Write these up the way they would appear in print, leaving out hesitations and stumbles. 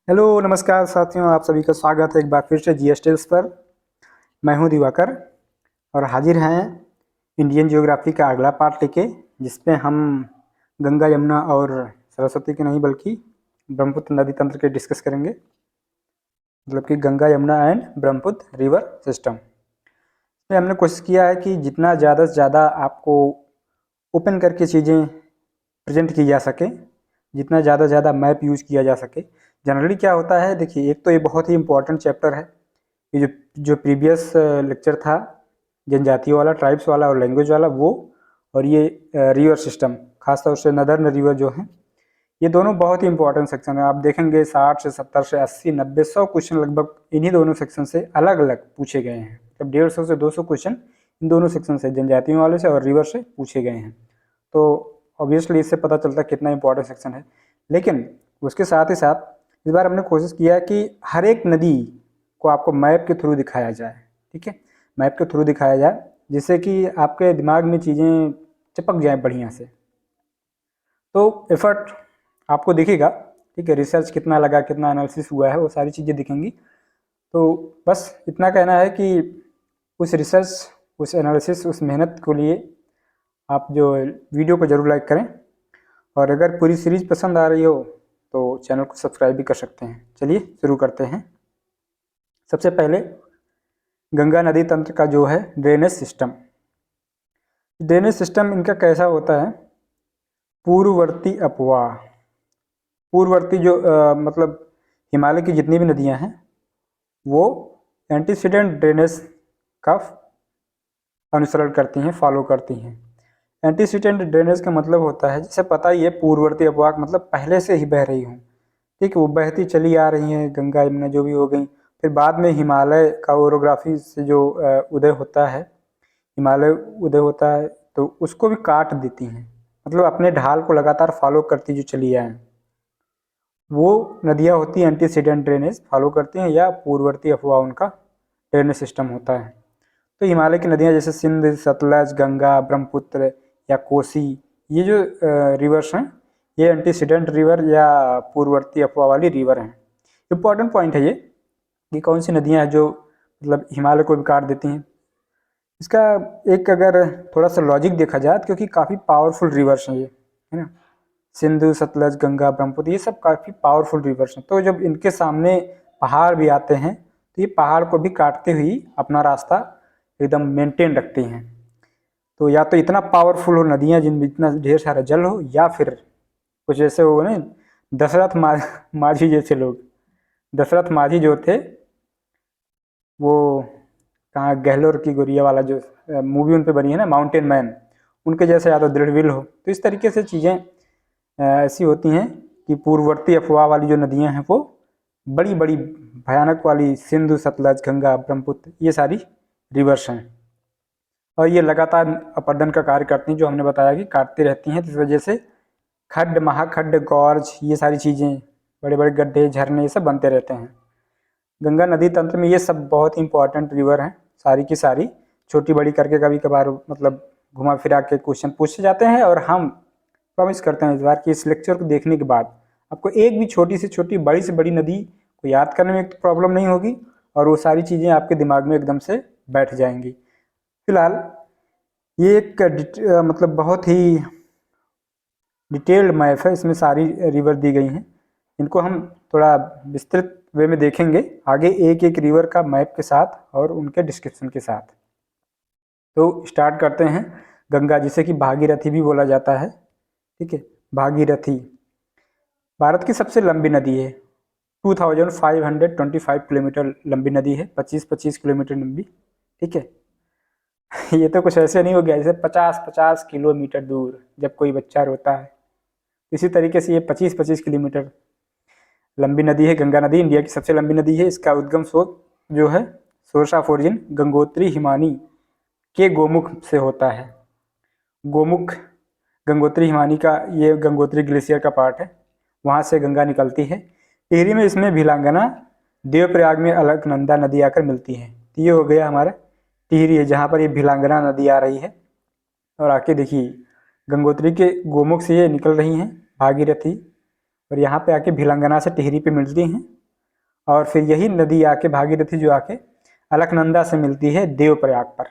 Hello नमस्कार साथियों, आप सभी का स्वागत है एक बार फिर से जीएस टेल्स पर। मैं हूं दिवाकर और हाजिर हैं इंडियन ज्योग्राफी का अगला पार्ट लेके, जिसपे हम गंगा यमुना और सरस्वती के नहीं बल्कि ब्रह्मपुत्र नदी तंत्र के डिस्कस करेंगे। मतलब कि Ganga Yamuna and Brahmaputra river system. इसमें हमने कोशिश किया है कि जितना ज़्यादा से ज़्यादा आपको ओपन करके चीज़ें प्रेजेंट की जा सके, जितना ज़्यादा से ज़्यादा मैप यूज किया जा सके। जनरली क्या होता है, देखिए, एक तो ये बहुत ही इंपॉर्टेंट चैप्टर है। ये जो जो प्रीवियस लेक्चर था जनजातियों वाला, ट्राइब्स वाला और लैंग्वेज वाला, वो और ये रिवर सिस्टम, खासतौर से नदर्न रिवर जो है, ये दोनों बहुत ही इंपॉर्टेंट सेक्शन है। आप देखेंगे 60 से 70 से 80 90 100 क्वेश्चन लगभग इन्हीं दोनों सेक्शन से अलग अलग पूछे गए हैं। मतलब 150 से 200 क्वेश्चन इन दोनों सेक्शन से, जनजातियों वाले से और रिवर से पूछे गए हैं। तो ऑब्वियसली इससे पता चलता है कितना इंपॉर्टेंट सेक्शन है। लेकिन उसके साथ ही साथ इस बार हमने कोशिश किया कि हर एक नदी को आपको मैप के थ्रू दिखाया जाए। ठीक है, मैप के थ्रू दिखाया जाए, जिससे कि आपके दिमाग में चीज़ें चिपक जाए बढ़िया से। तो एफर्ट आपको दिखेगा, ठीक है, रिसर्च कितना लगा, कितना एनालिसिस हुआ है, वो सारी चीज़ें दिखेंगी। तो बस इतना कहना है कि उस रिसर्च, उस एनालिसिस, उस मेहनत के लिए आप जो वीडियो को ज़रूर लाइक करें, और अगर पूरी सीरीज पसंद आ रही हो तो चैनल को सब्सक्राइब भी कर सकते हैं। चलिए शुरू करते हैं। सबसे पहले गंगा नदी तंत्र का जो है ड्रेनेज सिस्टम। ड्रेनेज सिस्टम इनका कैसा होता है? पूर्ववर्ती अपवाह, पूर्ववर्ती जो मतलब हिमालय की जितनी भी नदियां हैं वो एंटीसीडेंट ड्रेनेज का अनुसरण करती हैं, फॉलो करती हैं। एंटीसीडेंट ड्रेनेज का मतलब होता है, जैसे पता ही है, पूर्ववर्ती अपवाह मतलब पहले से ही बह रही हूँ, ठीक है, वो बहती चली आ रही हैं, गंगा यमुना जो भी हो गई। फिर बाद में हिमालय का ओरोग्राफी से जो उदय होता है, हिमालय उदय होता है, तो उसको भी काट देती हैं। मतलब अपने ढाल को लगातार फॉलो करती जो चली आए, वो नदियाँ होती हैं एंटीसीडेंट ड्रेनेज फॉलो करती हैं, या पूर्ववर्ती अफवाह उनका ड्रेनेज सिस्टम होता है। तो हिमालय की नदियाँ जैसे सिंध, सतलज, गंगा, ब्रह्मपुत्र या कोसी, ये जो रिवर्स हैं, ये एंटीसीडेंट रिवर या पूर्ववर्ती अफवाह वाली रिवर हैं। इम्पॉर्टेंट पॉइंट है ये कि कौन सी नदियाँ हैं जो मतलब हिमालय को भी काट देती हैं। इसका एक अगर थोड़ा सा लॉजिक देखा जाए, क्योंकि काफ़ी पावरफुल रिवर्स हैं ये, है ना, सिंधु, सतलज, गंगा, ब्रह्मपुत्र, ये सब काफ़ी पावरफुल रिवर्स हैं। तो जब इनके सामने पहाड़ भी आते हैं तो ये पहाड़ को भी काटते हुए अपना रास्ता एकदम मेंटेन रखती हैं। तो या तो इतना पावरफुल हो नदियाँ जिनमें इतना ढेर सारा जल हो, या फिर कुछ ऐसे हो ना, दशरथ माझी जैसे लोग। दशरथ माझी जो थे, वो कहाँ, गहलोर की गोरिया वाला जो मूवी उन पे बनी है ना, माउंटेन मैन, उनके जैसे या तो दृढ़ विल हो। तो इस तरीके से चीज़ें ऐसी होती हैं कि पूर्ववर्ती अफवाह वाली जो नदियाँ हैं वो बड़ी बड़ी भयानक वाली, सिंधु, सतलज, गंगा, ब्रह्मपुत्र, ये सारी रिवर्स हैं, और ये लगातार अपरदन का कार्य करती हैं, जो हमने बताया कि काटती रहती हैं। तो इस वजह से खड्ड, महाखड्ड, गॉर्ज, ये सारी चीज़ें, बड़े बड़े गड्ढे, झरने, ये सब बनते रहते हैं। गंगा नदी तंत्र में ये सब बहुत इंपॉर्टेंट रिवर हैं, सारी की सारी। छोटी बड़ी करके कभी कभार मतलब घुमा फिरा के क्वेश्चन पूछे जाते हैं, और हम प्रॉमिस करते हैं इस बार कि इस लेक्चर को देखने के बाद आपको एक भी छोटी से छोटी, बड़ी से बड़ी नदी को याद करने में तो प्रॉब्लम नहीं होगी, और वो सारी चीज़ें आपके दिमाग में एकदम से बैठ जाएंगी। फिलहाल ये एक मतलब बहुत ही डिटेल्ड मैप है, इसमें सारी रिवर दी गई हैं। इनको हम थोड़ा विस्तृत वे में देखेंगे आगे, एक एक रिवर का मैप के साथ और उनके डिस्क्रिप्शन के साथ। तो स्टार्ट करते हैं। गंगा, जिसे कि भागीरथी भी बोला जाता है, ठीक है, भागीरथी भारत की सबसे लंबी नदी है। 2525 किलोमीटर लंबी नदी है, 25-25 किलोमीटर लंबी, ठीक है। ये तो कुछ ऐसे नहीं हो गया जैसे 50-50 किलोमीटर दूर जब कोई बच्चा रोता है, इसी तरीके से ये 25-25 किलोमीटर लंबी नदी है। गंगा नदी इंडिया की सबसे लंबी नदी है। इसका उद्गम स्रोत जो है, source of origin, Gangotri Himani के गोमुख से होता है। गोमुख गंगोत्री हिमानी का, ये गंगोत्री ग्लेशियर का पार्ट है, वहाँ से गंगा निकलती है। टिहरी में इसमें भिलांगना, देवप्रयाग में अलकनंदा नदी आकर मिलती है। तो ये हो गया हमारा टिहरी है, जहाँ पर ये भिलांगना नदी आ रही है, और आके देखिए गंगोत्री के गोमुख से ये निकल रही हैं भागीरथी, और यहाँ पे आके भिलंगना से टिहरी पे मिलती हैं, और फिर यही नदी आके भागीरथी जो आके अलकनंदा से मिलती है देवप्रयाग पर।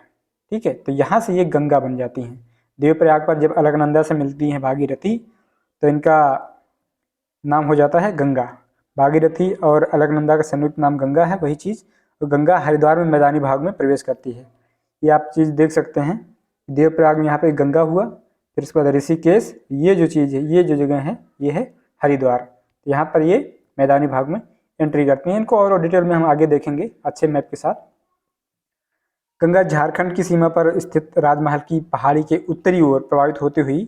ठीक है, तो यहाँ से ये गंगा बन जाती हैं। देवप्रयाग पर जब अलकनंदा से मिलती हैं भागीरथी तो इनका नाम हो जाता है गंगा। भागीरथी और अलकनंदा का संयुक्त नाम गंगा है, वही चीज़। तो गंगा हरिद्वार में मैदानी भाग में प्रवेश करती है। ये आप चीज़ देख सकते हैं, देवप्रयाग में यहाँ पे गंगा हुआ, फिर उसके बाद ऋषिकेश, ये जो चीज़ है, ये जो जगह है, ये है हरिद्वार। यहाँ पर ये मैदानी भाग में एंट्री करती हैं। इनको और डिटेल में हम आगे देखेंगे अच्छे मैप के साथ। गंगा झारखंड की सीमा पर स्थित राजमहल की पहाड़ी के उत्तरी ओर प्रवाहित होती हुई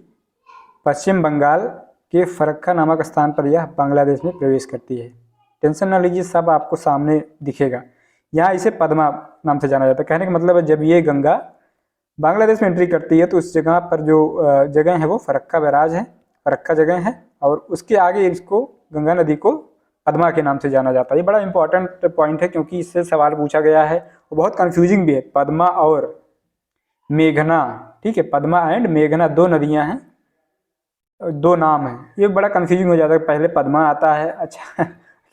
पश्चिम बंगाल के फरक्का नामक स्थान पर यह बांग्लादेश में प्रवेश करती है। टेंशन ना लीजिए, सब आपको सामने दिखेगा। यहाँ इसे पद्मा नाम से जाना जाता है। कहने का मतलब है जब ये गंगा बांग्लादेश में एंट्री करती है तो उस जगह पर जो जगह है वो फरक्का बैराज है, फरक्का जगह है, और उसके आगे इसको गंगा नदी को पद्मा के नाम से जाना जाता है। ये बड़ा इंपॉर्टेंट पॉइंट है क्योंकि इससे सवाल पूछा गया है, वो बहुत कंफ्यूजिंग भी है। पद्मा और मेघना, ठीक है, पद्मा एंड मेघना दो नदियाँ हैं, दो नाम है। ये बड़ा कंफ्यूजिंग हो जाता है, पहले पद्मा आता है अच्छा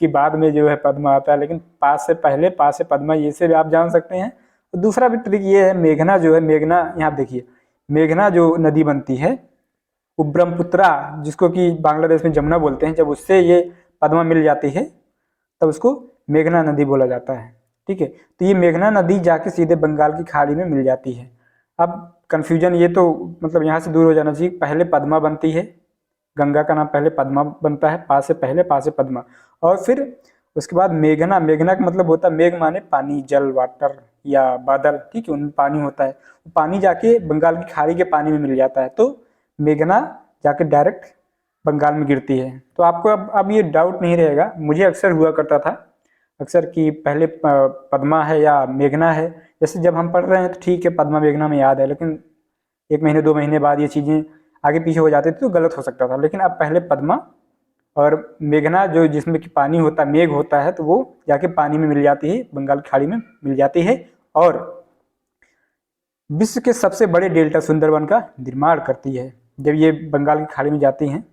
कि बाद में जो है पद्मा आता है, लेकिन पास से पहले पास से पद्मा, ये से भी आप जान सकते हैं। तो दूसरा भी ट्रिक ये है, मेघना जो है, मेघना यहाँ देखिए, मेघना जो नदी बनती है वो ब्रह्मपुत्रा, जिसको कि बांग्लादेश में जमुना बोलते हैं, जब उससे ये पद्मा मिल जाती है तब उसको मेघना नदी बोला जाता है। ठीक है, तो ये मेघना नदी जाके सीधे बंगाल की खाड़ी में मिल जाती है। अब कन्फ्यूजन ये तो मतलब यहाँ से दूर हो जाना चाहिए। पहले पद्मा बनती है, गंगा का नाम पहले पद्मा बनता है, पा से पहले, पा से पद्मा, और फिर उसके बाद मेघना। मेघना का मतलब होता है मेघ माने पानी, जल, वाटर या बादल। ठीक है, उनमें पानी होता है, पानी जाके बंगाल की खाड़ी के पानी में मिल जाता है, तो मेघना जाके डायरेक्ट बंगाल में गिरती है। तो आपको अब ये डाउट नहीं रहेगा। मुझे अक्सर हुआ करता था अक्सर कि पहले पद्मा है या मेघना है। जैसे जब हम पढ़ रहे हैं तो ठीक है, पद्मा मेघना में याद है, लेकिन 1 महीने 2 महीने बाद ये चीज़ें आगे पीछे हो जाती थी तो गलत हो सकता था। लेकिन अब पहले पद्मा और मेघना, जो जिसमें कि पानी होता है, मेघ होता है, तो वो जाके पानी में मिल जाती है, बंगाल की खाड़ी में मिल जाती है, और विश्व के सबसे बड़े डेल्टा सुंदरवन का निर्माण करती है जब ये बंगाल की खाड़ी में जाती हैं।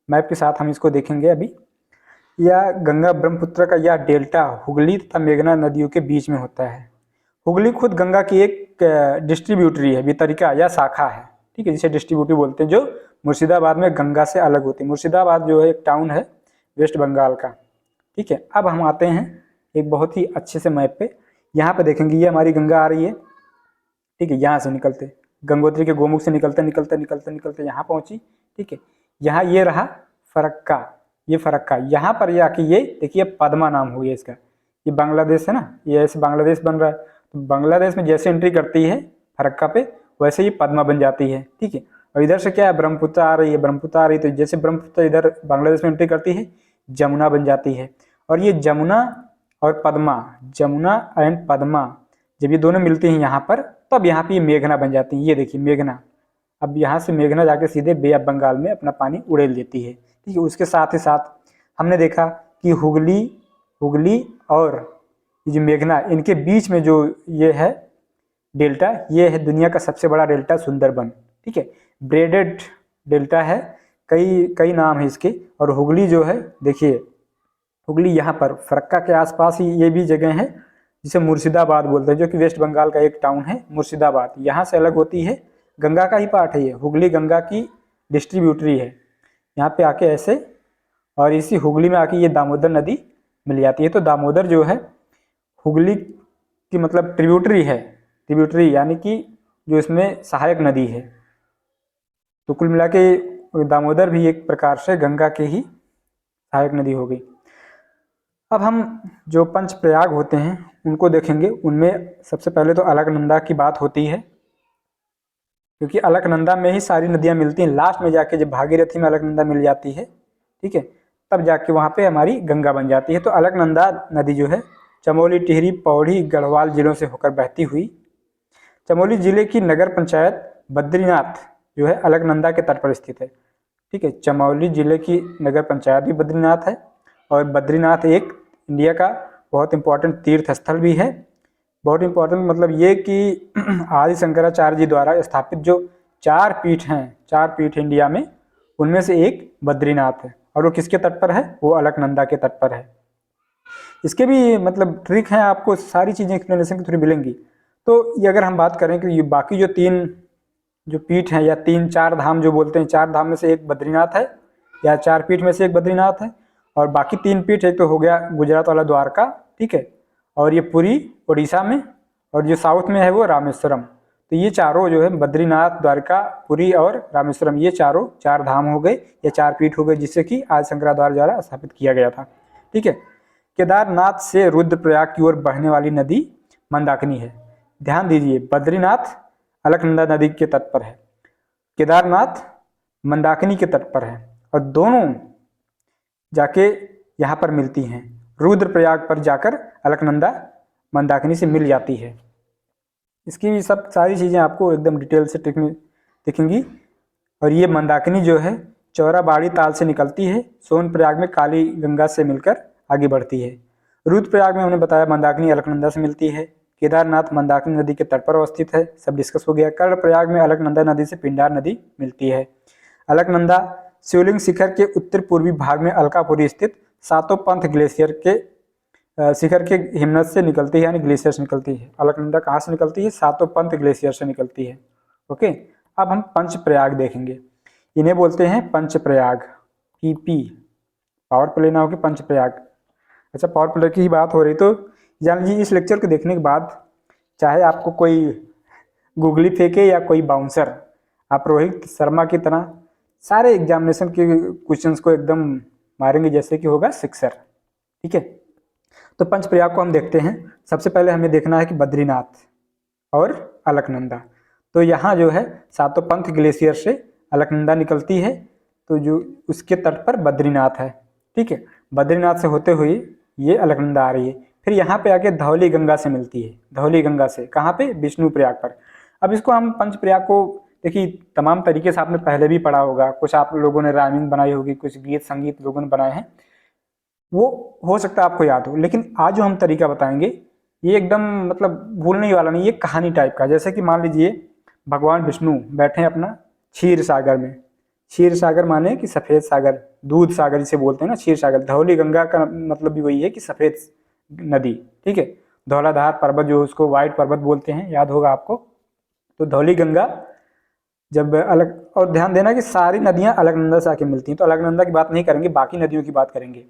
मैप के साथ हम इसको देखेंगे अभी। यह गंगा ब्रह्मपुत्र का यह डेल्टा हुगली तथा मेघना नदियों के बीच में होता है। हुगली खुद गंगा की एक डिस्ट्रीब्यूटरी है, वितरिका या शाखा है। ठीक है, जिसे डिस्ट्रीब्यूटरी बोलते हैं, जो मुर्शिदाबाद में गंगा से अलग होती है। मुर्शिदाबाद जो है एक टाउन है वेस्ट बंगाल का। ठीक है, अब हम आते हैं एक बहुत ही अच्छे से मैप पे। यहाँ पे देखेंगे ये हमारी गंगा आ रही है। ठीक है, यहाँ से निकलते गंगोत्री के गोमुख से निकलते निकलते निकलते निकलते यहाँ पहुँची। ठीक है, यहाँ ये रहा फरक्का, ये फरक्का, यहाँ पर ये आके ये देखिए पद्मा नाम हो गया इसका। ये बांग्लादेश है ना, ये ऐसे बांग्लादेश बन रहा है, तो बांग्लादेश में जैसे एंट्री करती है फरक्का पे वैसे ही पद्मा बन जाती है। ठीक है, और इधर से क्या है, ब्रह्मपुत्र आ रही है, ब्रह्मपुत्र आ रही है, तो जैसे ब्रह्मपुत्र इधर बांग्लादेश में एंट्री करती है जमुना बन जाती है। और ये जमुना और पद्मा, जमुना एंड पद्मा जब ये दोनों मिलती हैं यहाँ पर, तब यहाँ पे ये मेघना बन जाती है। ये देखिए मेघना, अब यहाँ से मेघना जाके सीधे बे ऑफ बंगाल में अपना पानी उड़ेल देती है। ठीक है, उसके साथ ही साथ हमने देखा कि हुगली और ये जो मेघना, इनके बीच में जो ये है डेल्टा, ये है दुनिया का सबसे बड़ा डेल्टा सुंदरबन। ठीक है, ब्रेडेड डेल्टा है, कई नाम है इसके। और हुगली जो है, देखिए हुगली यहाँ पर फरक्का के आसपास ही ये भी जगह है जिसे मुर्शिदाबाद बोलते हैं, जो कि वेस्ट बंगाल का एक टाउन है मुर्शिदाबाद। यहाँ से अलग होती है, गंगा का ही पार्ट है ये। हुगली गंगा की डिस्ट्रीब्यूटरी है। यहाँ पे आके ऐसे, और इसी हुगली में आके ये दामोदर नदी मिल जाती है। तो दामोदर जो है हुगली की मतलब ट्रिब्यूटरी है, ट्रिब्यूटरी यानी कि जो इसमें सहायक नदी है। तो कुल मिला के दामोदर भी एक प्रकार से गंगा के ही सहायक नदी हो गई। अब हम जो पंच प्रयाग होते हैं उनको देखेंगे। उनमें सबसे पहले तो अलकनंदा की बात होती है, क्योंकि अलकनंदा में ही सारी नदियाँ मिलती हैं। लास्ट में जाके जब भागीरथी में अलकनंदा मिल जाती है, ठीक है, तब जाके वहाँ पे हमारी गंगा बन जाती है। तो अलकनंदा नदी जो है चमोली, टिहरी, पौड़ी, गढ़वाल जिलों से होकर बहती हुई चमोली जिले की नगर पंचायत बद्रीनाथ जो है अलकनंदा के तट पर स्थित है। ठीक है, चमोली जिले की नगर पंचायत भी बद्रीनाथ है, और बद्रीनाथ एक इंडिया का बहुत इंपॉर्टेंट तीर्थ स्थल भी है। बहुत इंपॉर्टेंट मतलब ये कि आदि शंकराचार्य जी द्वारा स्थापित जो 4 पीठ हैं, 4 पीठ इंडिया में, उनमें से एक बद्रीनाथ है। और वो किसके तट पर है, वो अलकनंदा के तट पर है। इसके भी मतलब ट्रिक हैं, आपको सारी चीज़ें एक्सप्लेनेशन की थोड़ी मिलेंगी। तो ये अगर हम बात करें कि ये बाकी जो 3 जो पीठ हैं या 3-4 धाम जो बोलते हैं, 4 धाम में से एक बद्रीनाथ है या 4 पीठ में से एक बद्रीनाथ है, और बाकी 3 पीठ, एक तो हो गया गुजरात वाला द्वारका, ठीक है, और ये पुरी उड़ीसा में, और जो साउथ में है वो रामेश्वरम। तो ये चारों जो है बद्रीनाथ, द्वारका, पुरी और रामेश्वरम, ये चारों 4 धाम हो गए या 4 पीठ हो गए, जिससे कि आदि शंकराचार्य द्वारा स्थापित किया गया था, ठीक है। केदारनाथ से रुद्रप्रयाग की ओर बहने वाली नदी मंदाकिनी है। ध्यान दीजिए, बद्रीनाथ अलकनंदा नदी के तट पर है, केदारनाथ मंदाकिनी के तट पर है, और दोनों जाके यहाँ पर मिलती हैं। रुद्रप्रयाग पर जाकर अलकनंदा मंदाकिनी से मिल जाती है। इसकी भी सब सारी चीज़ें आपको एकदम डिटेल से दिखेंगी। और ये मंदाकिनी जो है चौराबाड़ी ताल से निकलती है, सोनप्रयाग में काली गंगा से मिलकर आगे बढ़ती है। रुद्रप्रयाग में हमने बताया मंदाकिनी अलकनंदा से मिलती है। केदारनाथ मंदाकिनी नदी के तट पर अवस्थित है, सब डिस्कस हो गया। कर्णप्रयाग में अलकनंदा नदी से पिंडार नदी मिलती है। अलकनंदा शिवलिंग शिखर के उत्तर पूर्वी भाग में अलकापुरी स्थित सातों पंथ ग्लेशियर के शिखर के हिमनद से निकलती है, यानी ग्लेशियर से निकलती है। अलकनंदा कहाँ से निकलती है? सातों पंथ ग्लेशियर से निकलती है। ओके, अब हम पंचप्रयाग देखेंगे। इन्हें बोलते हैं पंचप्रयाग, पीपी, पावर प्ले ना हो कि पंचप्रयाग। अच्छा, पावर प्ले की ही बात हो रही तो जान लीजिए, इस लेक्चर को देखने के बाद चाहे आपको कोई गूगली फेंके या कोई बाउंसर, आप रोहित शर्मा की तरह सारे एग्जामिनेशन के क्वेश्चंस को एकदम मारेंगे जैसे कि होगा सिक्सर, ठीक है। तो पंचप्रयाग को हम देखते हैं। सबसे पहले हमें देखना है कि बद्रीनाथ और अलकनंदा। तो यहाँ जो है सातों पंथ ग्लेशियर से अलकनंदा निकलती है, तो जो उसके तट पर बद्रीनाथ है, ठीक है। बद्रीनाथ से होते हुए ये अलकनंदा आ रही है, फिर यहाँ पे आके धौली गंगा से मिलती है। धौली गंगा से कहाँ पे? विष्णुप्रयाग पर। अब इसको हम पंचप्रयाग को देखिए तमाम तरीके से आपने पहले भी पढ़ा होगा, कुछ आप लोगों ने राइमिंग बनाई होगी, कुछ गीत संगीत लोगों ने बनाए हैं, वो हो सकता है आपको याद हो। लेकिन आज जो हम तरीका बताएंगे ये एकदम मतलब भूलने ही वाला नहीं, ये कहानी टाइप का। जैसे कि मान लीजिए भगवान विष्णु बैठे हैं अपना क्षीर सागर में। क्षीर सागर माने कि सफ़ेद सागर, दूध सागर जिसे बोलते हैं ना, क्षीर सागर। धौली गंगा का मतलब भी वही है कि सफ़ेद नदी, ठीक है। धौलाधार पर्वत जो उसको व्हाइट पर्वत बोलते हैं, याद होगा आपको। तो धौली गंगा जब अलग, और ध्यान देना कि सारी नदियाँ अलकनंदा से आके मिलती हैं, तो अलकनंदा की बात नहीं करेंगे, बाकी नदियों की बात करेंगे।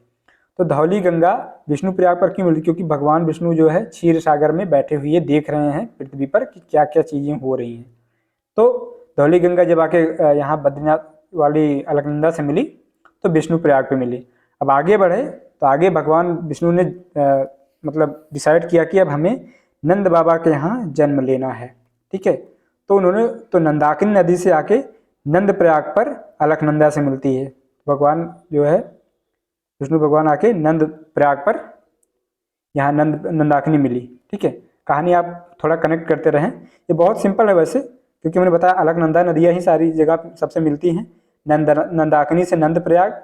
तो धौली गंगा विष्णुप्रयाग पर क्यों मिलती? क्योंकि भगवान विष्णु जो है क्षीर सागर में बैठे हुए देख रहे हैं पृथ्वी पर कि क्या क्या चीज़ें हो रही हैं। तो धौली गंगा जब आके यहाँ बद्रीनाथ वाली अलकनंदा से मिली तो विष्णुप्रयाग पे मिली। अब आगे बढ़े तो आगे भगवान विष्णु ने मतलब डिसाइड किया कि अब हमें नंद बाबा के यहाँ जन्म लेना है, ठीक है। तो उन्होंने तो नंदाकिनी नदी से आके नंद प्रयाग पर अलकनंदा से मिलती है। भगवान जो है विष्णु भगवान आके नंद प्रयाग पर यहाँ नंदाकिनी मिली, ठीक है। कहानी आप थोड़ा कनेक्ट करते रहें, ये बहुत सिंपल है वैसे, क्योंकि मैंने बताया अलकनंदा नदियाँ ही सारी जगह सबसे मिलती हैं। नंदाकिनी से नंद प्रयाग,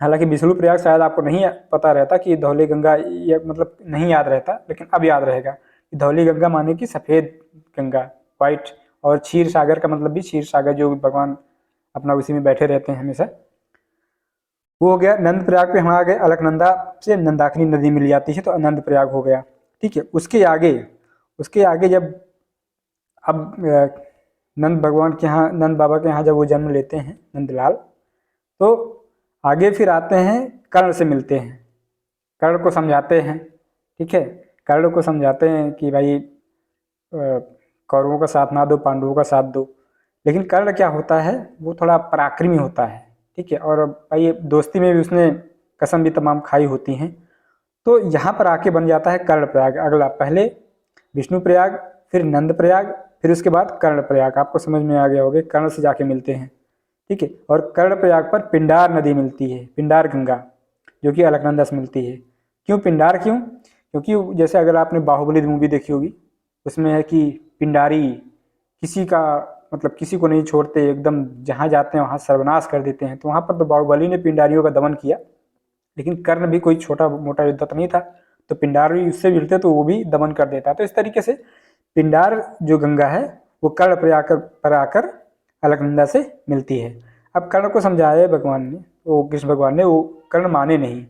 हालांकि विष्णु प्रयाग शायद आपको नहीं पता रहता कि धौली गंगा, ये मतलब नहीं याद रहता, लेकिन अब याद रहेगा। धौली गंगा माने कि सफ़ेद गंगा, वाइट, और क्षीर सागर का मतलब भी क्षीर सागर, जो भगवान अपना उसी में बैठे रहते हैं हमेशा, वो हो गया। नंद प्रयाग पे हम आ गए, अलकनंदा से नंदाकिनी नदी मिल जाती है तो अनंत प्रयाग हो गया, ठीक है। उसके आगे जब अब नंद भगवान के यहाँ, नंद बाबा के यहाँ जब वो जन्म लेते हैं नंदलाल, तो आगे फिर आते हैं कर्ण से मिलते हैं, कर्ण को समझाते हैं, ठीक है। कर्ण को समझाते हैं कि भाई कौरवों का साथ ना दो, पांडवों का साथ दो। लेकिन कर्ण क्या होता है, वो थोड़ा पराक्रमी होता है, ठीक है। और भाई दोस्ती में भी उसने कसम भी तमाम खाई होती हैं। तो यहाँ पर आके बन जाता है कर्णप्रयाग। अगला, पहले विष्णुप्रयाग, फिर नंदप्रयाग, फिर उसके बाद कर्णप्रयाग। आपको समझ में आ गया होगा, कर्ण से जाके मिलते हैं, ठीक है। और कर्णप्रयाग पर पिंडार नदी मिलती है, पिंडार गंगा, जो कि अलकनंदा से मिलती है। क्यों पिंडार? क्यों? क्योंकि जैसे अगर आपने बाहुबली मूवी देखी होगी, उसमें है कि पिंडारी किसी का मतलब किसी को नहीं छोड़ते, एकदम जहाँ जाते हैं वहाँ सर्वनाश कर देते हैं। तो वहाँ पर तो बाहुबली ने पिंडारियों का दमन किया, लेकिन कर्ण भी कोई छोटा मोटा योद्धा तो नहीं था, तो पिंडार भी उससे मिलते तो वो भी दमन कर देता। तो इस तरीके से पिंडार जो गंगा है वो कर्ण पर आकर अलकनंदा से मिलती है। अब कर्ण को समझाया भगवान ने, वो कृष्ण भगवान ने, वो कर्ण माने नहीं।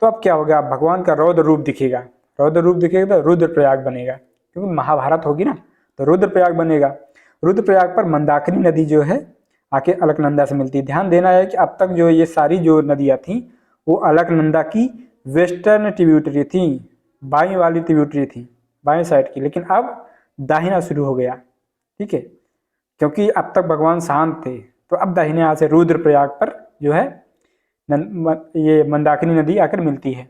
तो अब क्या होगा, भगवान का रौद्र रूप दिखेगा। रौद्र रूप दिखेगा तो रुद्रप्रयाग बनेगा, क्योंकि महाभारत होगी ना, तो रुद्रप्रयाग बनेगा। रुद्रप्रयाग पर मंदाकिनी नदी जो है आके अलकनंदा से मिलती है। ध्यान देना है कि अब तक जो ये सारी जो नदियाँ थी वो अलकनंदा की वेस्टर्न ट्रिब्यूटरी थी, बाईं वाली ट्रिब्यूटरी थी, बाईं साइड की, लेकिन अब दाहिना शुरू हो गया। ठीक है, क्योंकि अब तक भगवान शांत थे, तो अब दाहिने हाथ से रुद्रप्रयाग पर जो है ये मंदाकिनी नदी आकर मिलती है।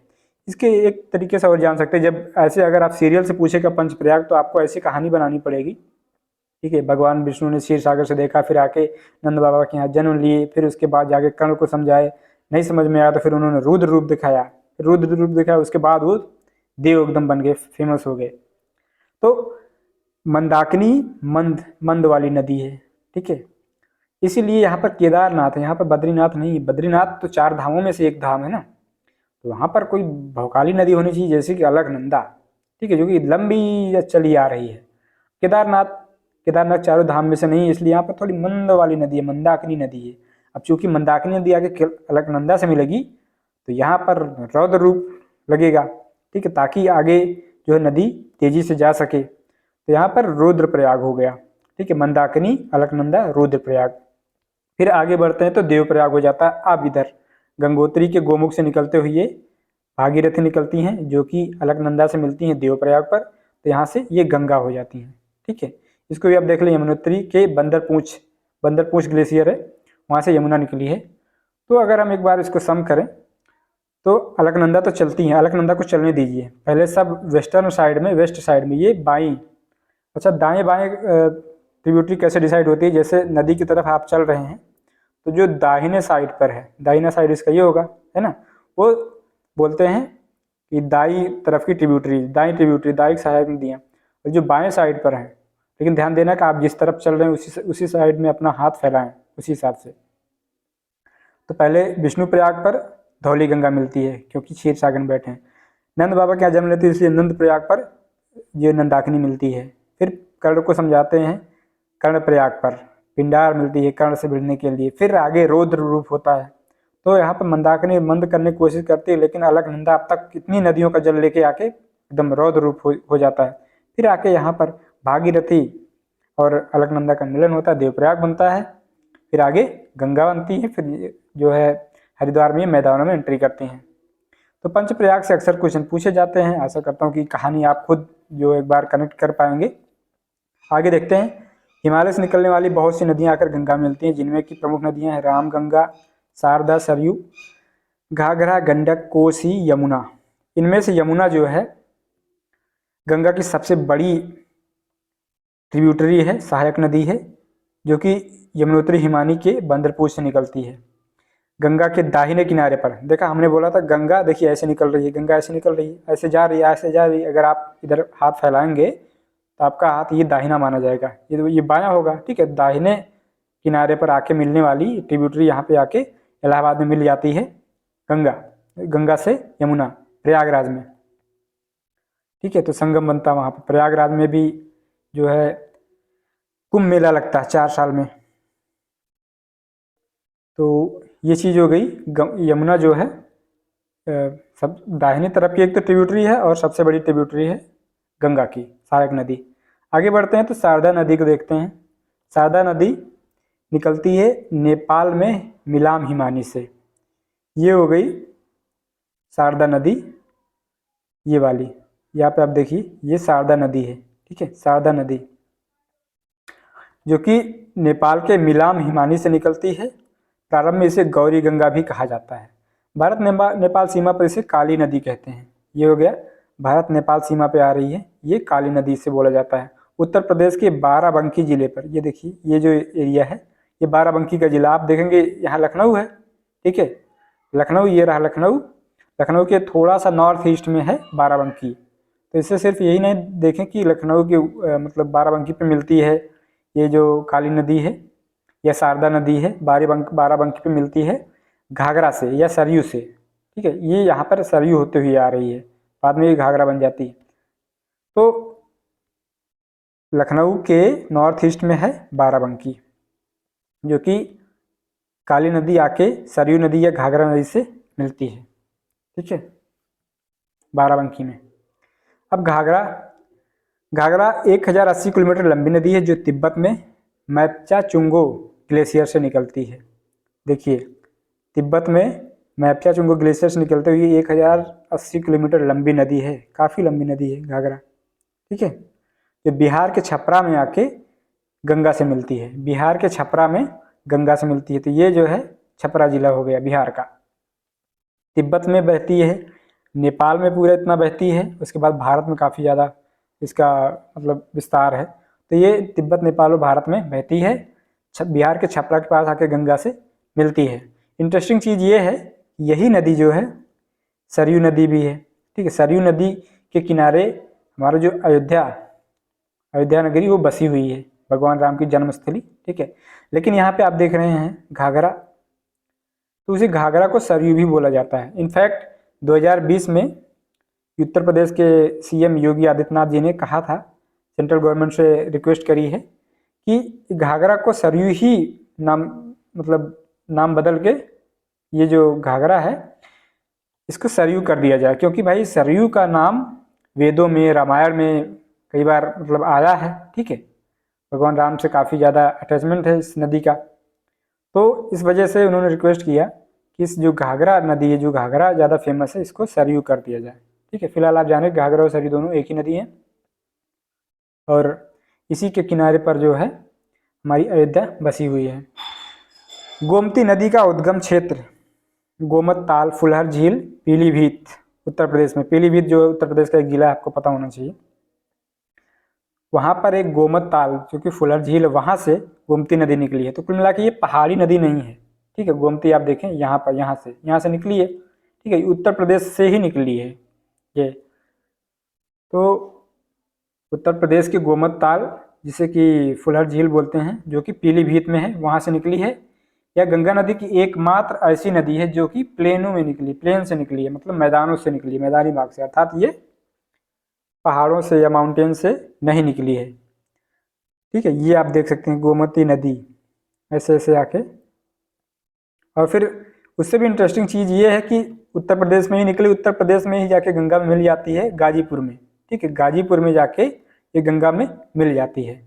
इसके एक तरीके से और जान सकते हैं, जब ऐसे अगर आप सीरियल से पूछेगा पंचप्रयाग तो आपको ऐसी कहानी बनानी पड़ेगी। ठीक है, भगवान विष्णु ने क्षीर सागर से देखा, फिर आके नंद बाबा के यहाँ जन्म लिए, फिर उसके बाद जाके कर्ण को समझाए, नहीं समझ में आया तो फिर उन्होंने रुद्र रूप दिखाया, रुद्र रूप दिखाया, उसके बाद वो देव एकदम बन गए, फेमस हो गए। तो मंदाकिनी मंद मंद वाली नदी है। ठीक है, इसीलिए यहाँ पर केदारनाथ है, यहाँ पर बद्रीनाथ नहीं। बद्रीनाथ तो 4 धामों में से एक धाम है ना, तो वहाँ पर कोई भौकाली नदी होनी चाहिए, जैसे कि अलकनंदा। ठीक है, जो कि लंबी चली आ रही है। केदारनाथ केदारनाथ 4 धाम में से नहीं, इसलिए यहाँ पर थोड़ी मंद वाली नदी है, मंदाकिनी नदी है। अब चूंकि मंदाकिनी नदी आके अलकनंदा से मिलेगी तो यहाँ पर रौद्र रूप लगेगा। ठीक है, ताकि आगे जो है नदी तेजी से जा सके, तो यहाँ पर रुद्रप्रयाग हो गया। ठीक है, मंदाकिनी, अलकनंदा, रुद्रप्रयाग। फिर आगे बढ़ते हैं तो देवप्रयाग हो जाता है। अब इधर गंगोत्री के गोमुख से निकलते हुए भागीरथी निकलती हैं, जो कि अलकनंदा से मिलती हैं देवप्रयाग पर, तो यहाँ से ये गंगा हो जाती हैं। ठीक है, इसको भी आप देख लें, यमुनोत्री के बंदरपूछ ग्लेशियर है, वहाँ से यमुना निकली है। तो अगर हम एक बार इसको सम करें तो अलकनंदा तो चलती हैं, अलकनंदा को चलने दीजिए। पहले सब वेस्टर्न साइड में, वेस्ट साइड में ये बाईं, अच्छा दाएं बाएं ट्रिब्यूटरी कैसे डिसाइड होती है, जैसे नदी की तरफ आप चल रहे हैं तो जो दाहिने साइड पर है, दाहिना साइड इसका ये होगा, है ना, वो बोलते हैं कि दाई तरफ की ट्रिब्यूटरी, दाई सहायक नदियाँ। और जो बाएं साइड पर हैं, लेकिन ध्यान देना कि आप जिस तरफ चल रहे हैं उसी साइड में अपना हाथ फैलाएं, उसी हिसाब से। तो पहले विष्णुप्रयाग पर धौली गंगा मिलती है, क्योंकि क्षीर सागर में बैठे हैं। नंद बाबा क्या जन्म लेते हैं, इसलिए नंद प्रयाग पर ये नंदाकिनी मिलती है। फिर कर्ण को समझाते हैं, कर्ण प्रयाग पर पिंडार मिलती है कर्ण से भिड़ने के लिए। फिर आगे रौद्र रूप होता है, तो यहाँ पर मंदाकिनी मंद करने की कोशिश करती है, लेकिन अलकनंदा अब तक कितनी नदियों का जल लेके आके एकदम रौद्र रूप हो जाता है। फिर आके यहाँ पर भागीरथी और अलकनंदा का मिलन होता है, देवप्रयाग बनता है। फिर आगे गंगा बनती है, फिर जो है हरिद्वार में मैदानों में एंट्री करती हैं। तो पंचप्रयाग से अक्सर क्वेश्चन पूछे जाते हैं। आशा करता हूँ कि कहानी आप खुद जो एक बार कनेक्ट कर पाएंगे। आगे देखते हैं, हिमालय से निकलने वाली बहुत सी नदियाँ आकर गंगा में मिलती हैं, जिनमें की प्रमुख नदियाँ हैं राम गंगा, शारदा, सरयू, घाघरा, गंडक, कोसी, यमुना। इनमें से यमुना जो है गंगा की सबसे बड़ी ट्रिब्यूटरी है, सहायक नदी है, जो कि यमुनोत्री हिमानी के बंदरपूछ से निकलती है। गंगा के दाहिने किनारे पर, देखा हमने बोला था गंगा, देखिए ऐसे निकल रही है, गंगा ऐसे निकल रही है, ऐसे जा रही है, ऐसे जा रही है। अगर आप इधर हाथ फैलाएंगे तो आपका हाथ ये दाहिना माना जाएगा, ये बायां होगा। ठीक है, दाहिने किनारे पर आके मिलने वाली ट्रिब्यूटरी यहाँ पे आके इलाहाबाद में मिल जाती है गंगा, गंगा से यमुना प्रयागराज में। ठीक है, तो संगम बनता है वहाँ पर। प्रयागराज में भी जो है कुंभ मेला लगता है 4 साल में। तो ये चीज़ हो गई। यमुना जो है सब दाहिनी तरफ की एक तो ट्रिब्यूटरी है, और सबसे बड़ी ट्रिब्यूटरी है गंगा की सहायक नदी। आगे बढ़ते हैं तो शारदा नदी को देखते हैं। शारदा नदी निकलती है नेपाल में मिलाम हिमानी से। ये हो गई शारदा नदी, ये वाली, यहाँ पे आप देखिए ये शारदा नदी है। ठीक है, शारदा नदी जो कि नेपाल के मिलाम हिमानी से निकलती है। प्रारंभ में इसे गौरी गंगा भी कहा जाता है। भारत नेपाल सीमा पर इसे काली नदी कहते हैं। ये हो गया, भारत नेपाल सीमा पे आ रही है, ये काली नदी से बोला जाता है। उत्तर प्रदेश के बाराबंकी जिले पर, ये देखिए ये जो एरिया है ये बाराबंकी का जिला। आप देखेंगे यहाँ लखनऊ है। ठीक है, लखनऊ, ये रहा लखनऊ। लखनऊ के थोड़ा सा नॉर्थ ईस्ट में है बाराबंकी। तो इससे सिर्फ यही नहीं देखें कि लखनऊ के मतलब बाराबंकी पे मिलती है ये जो काली नदी है या शारदा नदी है, बाराबंकी पे मिलती है घाघरा से या सरयू से। ठीक है, ये यहाँ पर सरयू होते हुए आ रही है, बाद में ये घाघरा बन जाती है। तो लखनऊ के नॉर्थ ईस्ट में है बाराबंकी, जो कि काली नदी आके सरयू नदी या घाघरा नदी से मिलती है। ठीक है। बाराबंकी में। अब घाघरा, घाघरा 1080 किलोमीटर लंबी नदी है जो तिब्बत में मैप्चाचुंगो ग्लेशियर से निकलती है। देखिए, तिब्बत में मैप्चाचुंगो ग्लेशियर से निकलते हुए 1080 किलोमीटर लंबी नदी है, काफ़ी लंबी नदी है घाघरा। ठीक है, जो बिहार के छपरा में आके गंगा से मिलती है, बिहार के छपरा में गंगा से मिलती है। तो ये जो है छपरा जिला हो गया बिहार का। तिब्बत में बहती है, नेपाल में पूरा इतना बहती है, उसके बाद भारत में काफ़ी ज़्यादा इसका मतलब विस्तार है। तो ये तिब्बत, नेपाल और भारत में बहती है, बिहार के छपरा के पास आके गंगा से मिलती है। इंटरेस्टिंग चीज़ ये है, यही नदी जो है सरयू नदी भी है। ठीक है, सरयू नदी के किनारे हमारा जो अयोध्या नगरी वो बसी हुई है, भगवान राम की जन्मस्थली। ठीक है, लेकिन यहाँ पे आप देख रहे हैं घाघरा, तो उसी घाघरा को सरयू भी बोला जाता है। इनफैक्ट 2020 में उत्तर प्रदेश के सीएम योगी आदित्यनाथ जी ने कहा था, सेंट्रल गवर्नमेंट से रिक्वेस्ट करी है कि घाघरा को सरयू ही नाम बदल के ये जो घाघरा है इसको सरयू कर दिया जाए, क्योंकि भाई सरयू का नाम वेदों में, रामायण में कई बार आया है। ठीक है, भगवान राम से काफ़ी ज़्यादा अटैचमेंट है इस नदी का, तो इस वजह से उन्होंने रिक्वेस्ट किया कि इस जो घाघरा नदी है, जो घाघरा ज़्यादा फेमस है, इसको सरयू कर दिया जाए। ठीक है, फिलहाल आप जाने घाघरा और सरयू दोनों एक ही नदी हैं, और इसी के किनारे पर जो है हमारी अयोध्या बसी हुई है। गोमती नदी का उद्गम क्षेत्र गोमत ताल, फुलहर झील, पीलीभीत, उत्तर प्रदेश में। पीलीभीत जो उत्तर प्रदेश का एक जिला है, आपको पता होना चाहिए। वहाँ पर एक गोमत ताल जो कि फुलहर झील, वहाँ से गोमती नदी निकली है। तो कुल मिला के ये पहाड़ी नदी नहीं है। ठीक है, गोमती आप देखें यहाँ पर, यहाँ से निकली है। ठीक है, उत्तर प्रदेश से ही निकली है ये। तो उत्तर प्रदेश के गोमत ताल, जिसे कि फुलहर झील बोलते हैं, जो कि पीलीभीत में है, वहाँ से निकली है। यह गंगा नदी की एकमात्र ऐसी नदी है जो कि प्लेनों में निकली, प्लेन से निकली है, मतलब मैदानों से निकली है, मैदानी भाग से, अर्थात ये पहाड़ों से या माउंटेन से नहीं निकली है। ठीक है, ये आप देख सकते हैं गोमती नदी ऐसे ऐसे आके, और फिर उससे भी इंटरेस्टिंग चीज़ ये है कि उत्तर प्रदेश में ही निकली, उत्तर प्रदेश में ही जाके गंगा में मिल जाती है गाजीपुर में। ठीक है, गाजीपुर में जाके ये गंगा में मिल जाती है,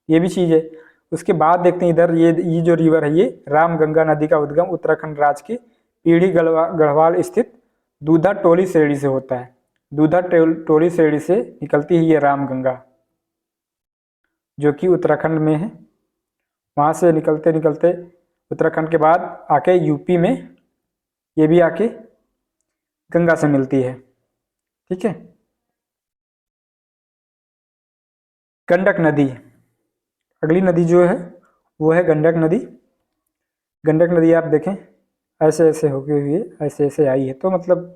ये भी चीज़ है। उसके बाद देखते हैं इधर ये जो रिवर है, ये राम गंगा नदी का उद्गम उत्तराखंड राज्य के पीढ़ी गढ़वाल स्थित दूधा टोली श्रेणी से होता है। दूधा टोली श्रेणी से निकलती है ये राम गंगा, जो कि उत्तराखंड में है। वहाँ से निकलते निकलते उत्तराखंड के बाद आके यूपी में ये भी आके गंगा से मिलती है। ठीक है, गंडक नदी, अगली नदी जो है वो है गंडक नदी। गंडक नदी आप देखें ऐसे ऐसे होके हुई, ऐसे ऐसे आई है, तो मतलब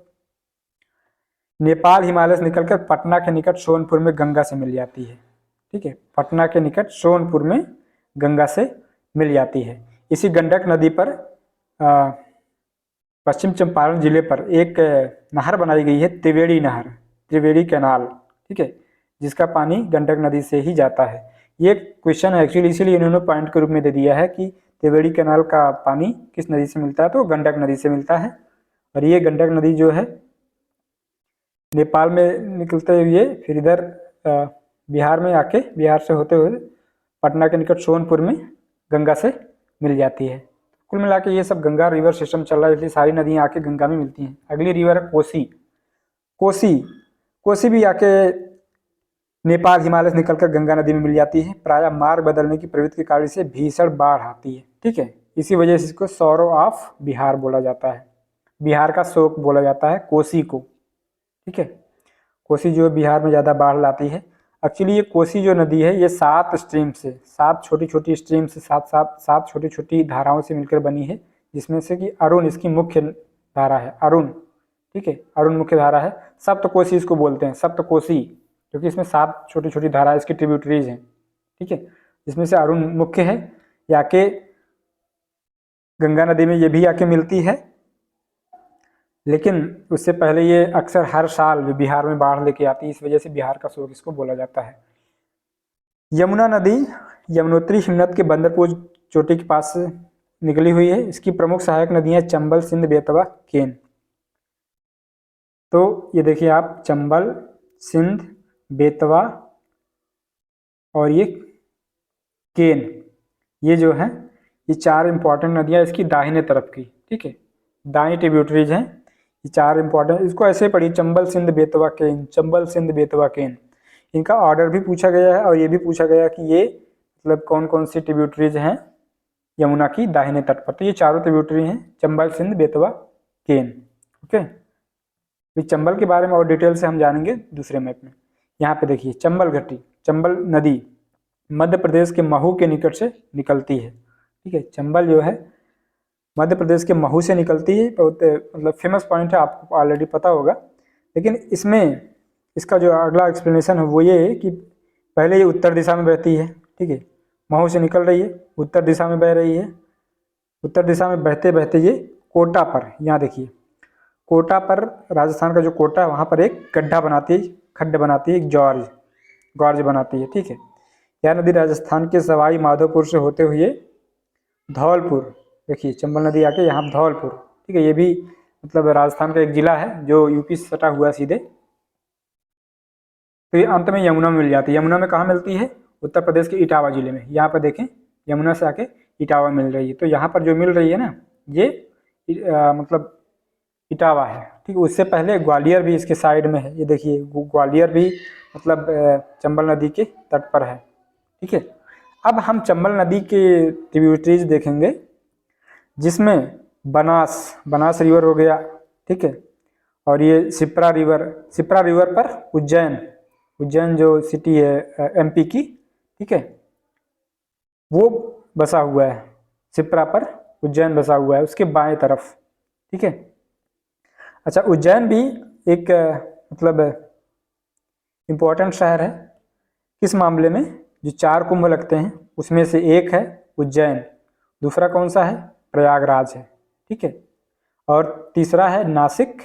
नेपाल हिमालय से निकलकर पटना के निकट सोनपुर में गंगा से मिल जाती है। ठीक है, पटना के निकट सोनपुर में गंगा से मिल जाती है। इसी गंडक नदी पर पश्चिम चंपारण जिले पर एक नहर बनाई गई है, त्रिवेणी नहर, त्रिवेणी कैनाल। ठीक है, जिसका पानी गंडक नदी से ही जाता है। ये क्वेश्चन है एक्चुअली, इसीलिए इन्होंने पॉइंट के रूप में दे दिया है कि त्रिवेणी कैनाल का पानी किस नदी से मिलता है, तो गंडक नदी से मिलता है। और ये गंडक नदी जो है नेपाल में निकलते हुए फिर इधर बिहार में आके, बिहार से होते हुए पटना के निकट सोनपुर में गंगा से मिल जाती है। कुल मिला के ये सब गंगा रिवर सिस्टम चल रहा है, इसलिए सारी नदियाँ आके गंगा में मिलती हैं। अगली रिवर है कोसी। कोसी भी आके नेपाल हिमालय से निकलकर गंगा नदी में मिल जाती है। प्रायः मार्ग बदलने की प्रवृत्ति के कारण से भीषण बाढ़ आती है। ठीक है, इसी वजह से इसको सौरो ऑफ बिहार बोला जाता है, बिहार का शोक बोला जाता है कोसी को। ठीक है, कोसी जो बिहार में ज़्यादा बाढ़ लाती है। एक्चुअली ये कोसी जो नदी है, ये 7 स्ट्रीम से, 7 छोटी छोटी स्ट्रीम से, 7 छोटी छोटी धाराओं से मिलकर बनी है, जिसमें से कि अरुण इसकी मुख्य धारा है, अरुण। ठीक है, अरुण मुख्य धारा है। सप्तकोसी इसको बोलते हैं, सप्तकोसी, क्योंकि इसमें 7 छोटी छोटी धाराएं इसकी ट्रिब्यूटरीज हैं। ठीक है, जिसमें से अरुण मुख्य है, याके गंगा नदी में ये भी आके मिलती है, लेकिन उससे पहले ये अक्सर हर साल बिहार में बाढ़ लेके आती है, इस वजह से बिहार का शोक इसको बोला जाता है। यमुना नदी यमुनोत्री हिमनद के बंदरपुर चोटी के पास निकली हुई है। इसकी प्रमुख सहायक नदियाँ चंबल, सिंध, बेतवा, केन। तो ये देखिए आप, चंबल, सिंध, बेतवा और ये केन, ये जो है ये चार इंपॉर्टेंट नदियाँ इसकी दाहिने तरफ की, ठीक है, दाएं ट्रिब्यूटरीज हैं ये चार इंपॉर्टेंट। इसको ऐसे पढ़िए, चंबल, सिंध, बेतवा, केन, चंबल, सिंध, बेतवा, केन। इनका ऑर्डर भी पूछा गया है और ये भी पूछा गया कि ये मतलब कौन कौन सी ट्रिब्यूटरीज हैं यमुना की दाहिने तट पर। तो ये चारों ट्रिब्यूटरी हैं, चंबल, सिंध, बेतवा, केन। ओके, तो चंबल के बारे में और डिटेल से हम जानेंगे दूसरे मैप में। यहाँ पे देखिए चंबल घाटी, चंबल नदी मध्य प्रदेश के महू के निकट से निकलती है, ठीक है। चंबल जो है मध्य प्रदेश के महू से निकलती है, बहुत मतलब फेमस पॉइंट है, आपको ऑलरेडी पता होगा। लेकिन इसमें इसका जो अगला एक्सप्लेनेशन है वो ये है कि पहले ये उत्तर दिशा में बहती है, ठीक है, महू से निकल रही है, उत्तर दिशा में बह रही है। उत्तर दिशा में बहते बहते ये कोटा पर, यहाँ देखिए कोटा पर, राजस्थान का जो कोटा है वहाँ पर एक गड्ढा बनाती है, खड्ड बनाती है, एक गॉर्ज बनाती है, ठीक है। यह नदी राजस्थान के सवाई माधोपुर से होते हुए धौलपुर, देखिए चंबल नदी आके यहाँ धौलपुर, ठीक है, ये भी मतलब राजस्थान का एक जिला है जो यूपी से सटा हुआ सीधे। तो ये अंत में यमुना में मिल जाती है। यमुना में कहाँ मिलती है? उत्तर प्रदेश के इटावा जिले में। यहाँ पर देखें यमुना से आके इटावा मिल रही है। तो यहाँ पर जो मिल रही है ना, ये मतलब इटावा है, ठीक है। उससे पहले ग्वालियर भी इसके साइड में है, ये देखिए ग्वालियर भी मतलब चंबल नदी के तट पर है, ठीक है। अब हम चंबल नदी के ट्रिब्यूटरीज देखेंगे, जिसमें बनास रिवर हो गया, ठीक है, और ये शिप्रा रिवर पर उज्जैन जो सिटी है एमपी की, ठीक है, वो बसा हुआ है। शिप्रा पर उज्जैन बसा हुआ है, उसके बाएं तरफ, ठीक है। अच्छा, उज्जैन भी एक मतलब इम्पोर्टेंट शहर है। किस मामले में? जो 4 कुंभ लगते हैं उसमें से एक है उज्जैन, दूसरा कौन सा है? प्रयागराज है, ठीक है, और तीसरा है नासिक,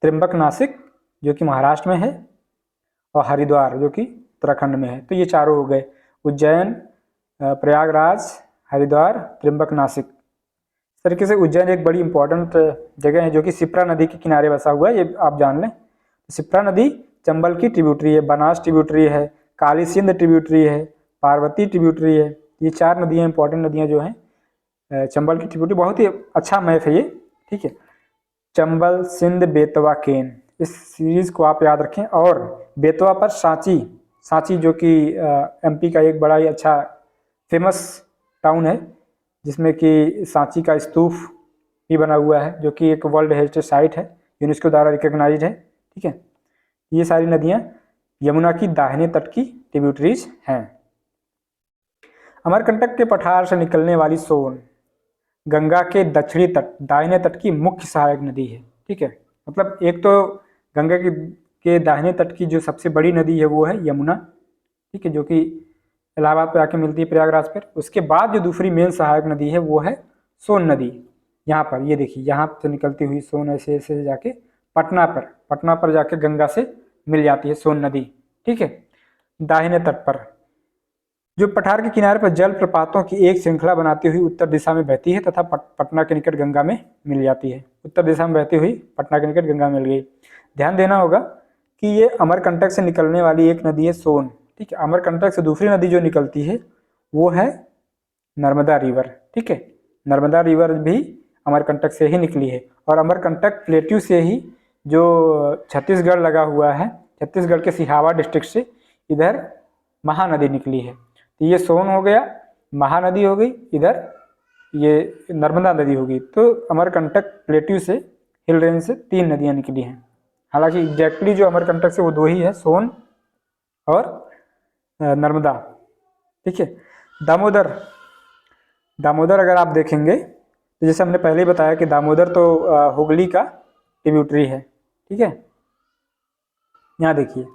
त्र्यंबक नासिक जो कि महाराष्ट्र में है, और हरिद्वार जो कि उत्तराखंड में है। तो ये चारों हो गए, उज्जैन, प्रयागराज, हरिद्वार, त्र्यंबक नासिक। इस तरीके से उज्जैन एक बड़ी इंपॉर्टेंट जगह है जो कि शिप्रा नदी के किनारे बसा हुआ है, ये आप जान लें। शिप्रा नदी चंबल की ट्रिब्यूटरी है, बनास ट्रिब्यूटरी है, काली सिंध ट्रिब्यूटरी है, पार्वती ट्रिब्यूटरी है। ये 4 नदियाँ इंपॉर्टेंट नदियाँ जो हैं चंबल की ट्रिब्यूटरी। बहुत ही अच्छा मैप है ये, ठीक है। चंबल, सिंध, बेतवा, केन, इस सीरीज को आप याद रखें। और बेतवा पर सांची जो कि एमपी का एक बड़ा ही अच्छा फेमस टाउन है, जिसमें कि सांची का स्तूप भी बना हुआ है, जो कि एक वर्ल्ड हेरिटेज साइट है, यूनेस्को द्वारा रिकॉग्नाइज्ड है, ठीक है। ये सारी नदियाँ यमुना की दाहिने तट की ट्रिब्यूटरीज हैं। अमरकंटक के पठार से निकलने वाली सोन गंगा के दक्षिणी तट, दाहिने तट की मुख्य सहायक नदी है, ठीक है। मतलब एक तो गंगा के दाहिने तट की जो सबसे बड़ी नदी है वो है यमुना, ठीक है, जो कि इलाहाबाद पे आके मिलती है प्रयागराज पर। उसके बाद जो दूसरी मेन सहायक नदी है वो है सोन नदी। यहाँ पर ये देखिए, यहाँ से निकलती हुई सोन ऐसे ऐसे जाके पटना पर जाके गंगा से मिल जाती है सोन नदी, ठीक है, दाहिने तट पर। जो पठार के किनारे पर जल प्रपातों की एक श्रृंखला बनाती हुई उत्तर दिशा में बहती है तथा पटना के निकट गंगा में मिल जाती है। उत्तर दिशा में बहती हुई पटना के निकट गंगा मिल गई। ध्यान देना होगा कि ये अमरकंटक से निकलने वाली एक नदी है सोन, ठीक है। अमरकंटक से दूसरी नदी जो निकलती है वो है नर्मदा रिवर, ठीक है। नर्मदा रिवर भी अमरकंटक से ही निकली है। और अमरकंटक प्लेट्यू से ही जो छत्तीसगढ़ लगा हुआ है, छत्तीसगढ़ के सिहावा डिस्ट्रिक्ट से इधर महानदी निकली है। तो ये सोन हो गया, महानदी हो गई, इधर ये नर्मदा नदी होगी। तो अमरकंटक प्लेट्यू से, हिल रेंज से 3 नदियाँ निकली हैं। हालांकि एग्जैक्टली जो अमरकंटक से वो 2 ही है, सोन और नर्मदा, ठीक है। दामोदर अगर आप देखेंगे तो जैसे हमने पहले ही बताया कि दामोदर तो हुगली का ट्रिब्यूटरी है, ठीक है। यहाँ देखिए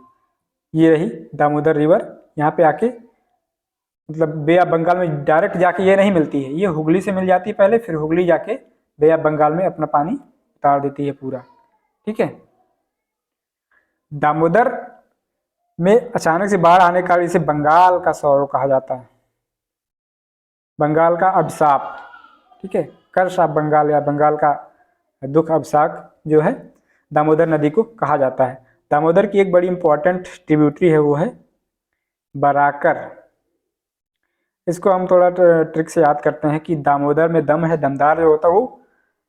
ये रही दामोदर रिवर, यहाँ पे आके मतलब बे ऑफ बंगाल में डायरेक्ट जाके ये नहीं मिलती है, ये हुगली से मिल जाती है पहले, फिर हुगली जाके बे ऑफ बंगाल में अपना पानी उतार देती है पूरा, ठीक है। दामोदर में अचानक से बाढ़ आने का इसे बंगाल का सौरव कहा जाता है, बंगाल का अभिशाप, ठीक है, कर शाप बंगाल, या बंगाल का दुख अभिशाप जो है दामोदर नदी को कहा जाता है। दामोदर की एक बड़ी इंपॉर्टेंट ट्रिब्यूटरी है, वो है बराकर। इसको हम थोड़ा ट्रिक से याद करते हैं कि दामोदर में दम है, दमदार जो होता है वो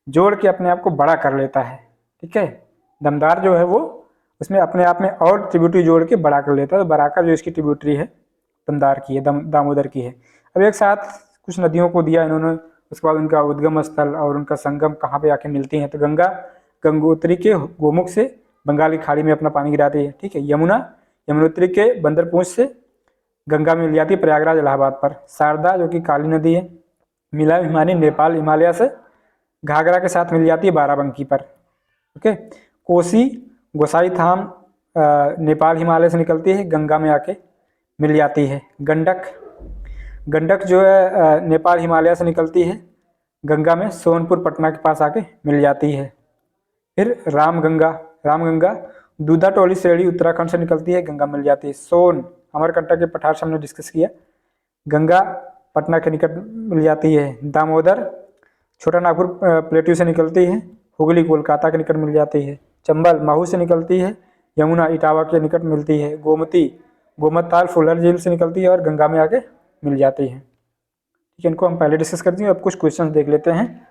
जोड़ के अपने आप को बड़ा कर लेता है, ठीक है। दमदार जो है वो उसमें अपने आप में और ट्रिब्यूटरी जोड़ के बड़ा कर लेता है। तो बराकर जो इसकी ट्रिब्यूटरी है दमदार की है, दामोदर की है। अब एक साथ कुछ नदियों को दिया इन्होंने, उसके बाद उनका उद्गम स्थल और उनका संगम कहाँ पे आके मिलती हैं। तो गंगा गंगोत्री के गोमुख से बंगाल की खाड़ी में अपना पानी गिराती है, ठीक है। यमुना यमुनोत्री के बंदरपूंछ से गंगा मिल जाती है प्रयागराज इलाहाबाद पर। शारदा जो कि काली नदी है, मिला हिमानी नेपाल हिमालय से घाघरा के साथ मिल जाती है बाराबंकी पर, ओके। कोसी गोसाई थाम नेपाल हिमालय से निकलती है, गंगा में आके मिल जाती है। गंडक गंडक जो है नेपाल हिमालय से निकलती है, गंगा में सोनपुर पटना के पास आके मिल जाती है। फिर रामगंगा दूधा टोली श्रेणी उत्तराखंड से निकलती है, गंगा मिल जाती है। सोन अमरकंटक के पठार से हमने डिस्कस किया, गंगा पटना के निकट मिल जाती है। दामोदर छोटा नागपुर प्लेट्यू से निकलती है, हुगली कोलकाता के निकट मिल जाती है। चंबल महू से निकलती है, यमुना इटावा के निकट मिलती है। गोमती गोमतताल फुलर झील से निकलती है और गंगा में आके मिल जाती है, ठीक है। इनको हम पहले डिस्कस कर दिए, अब कुछ क्वेश्चन देख लेते हैं।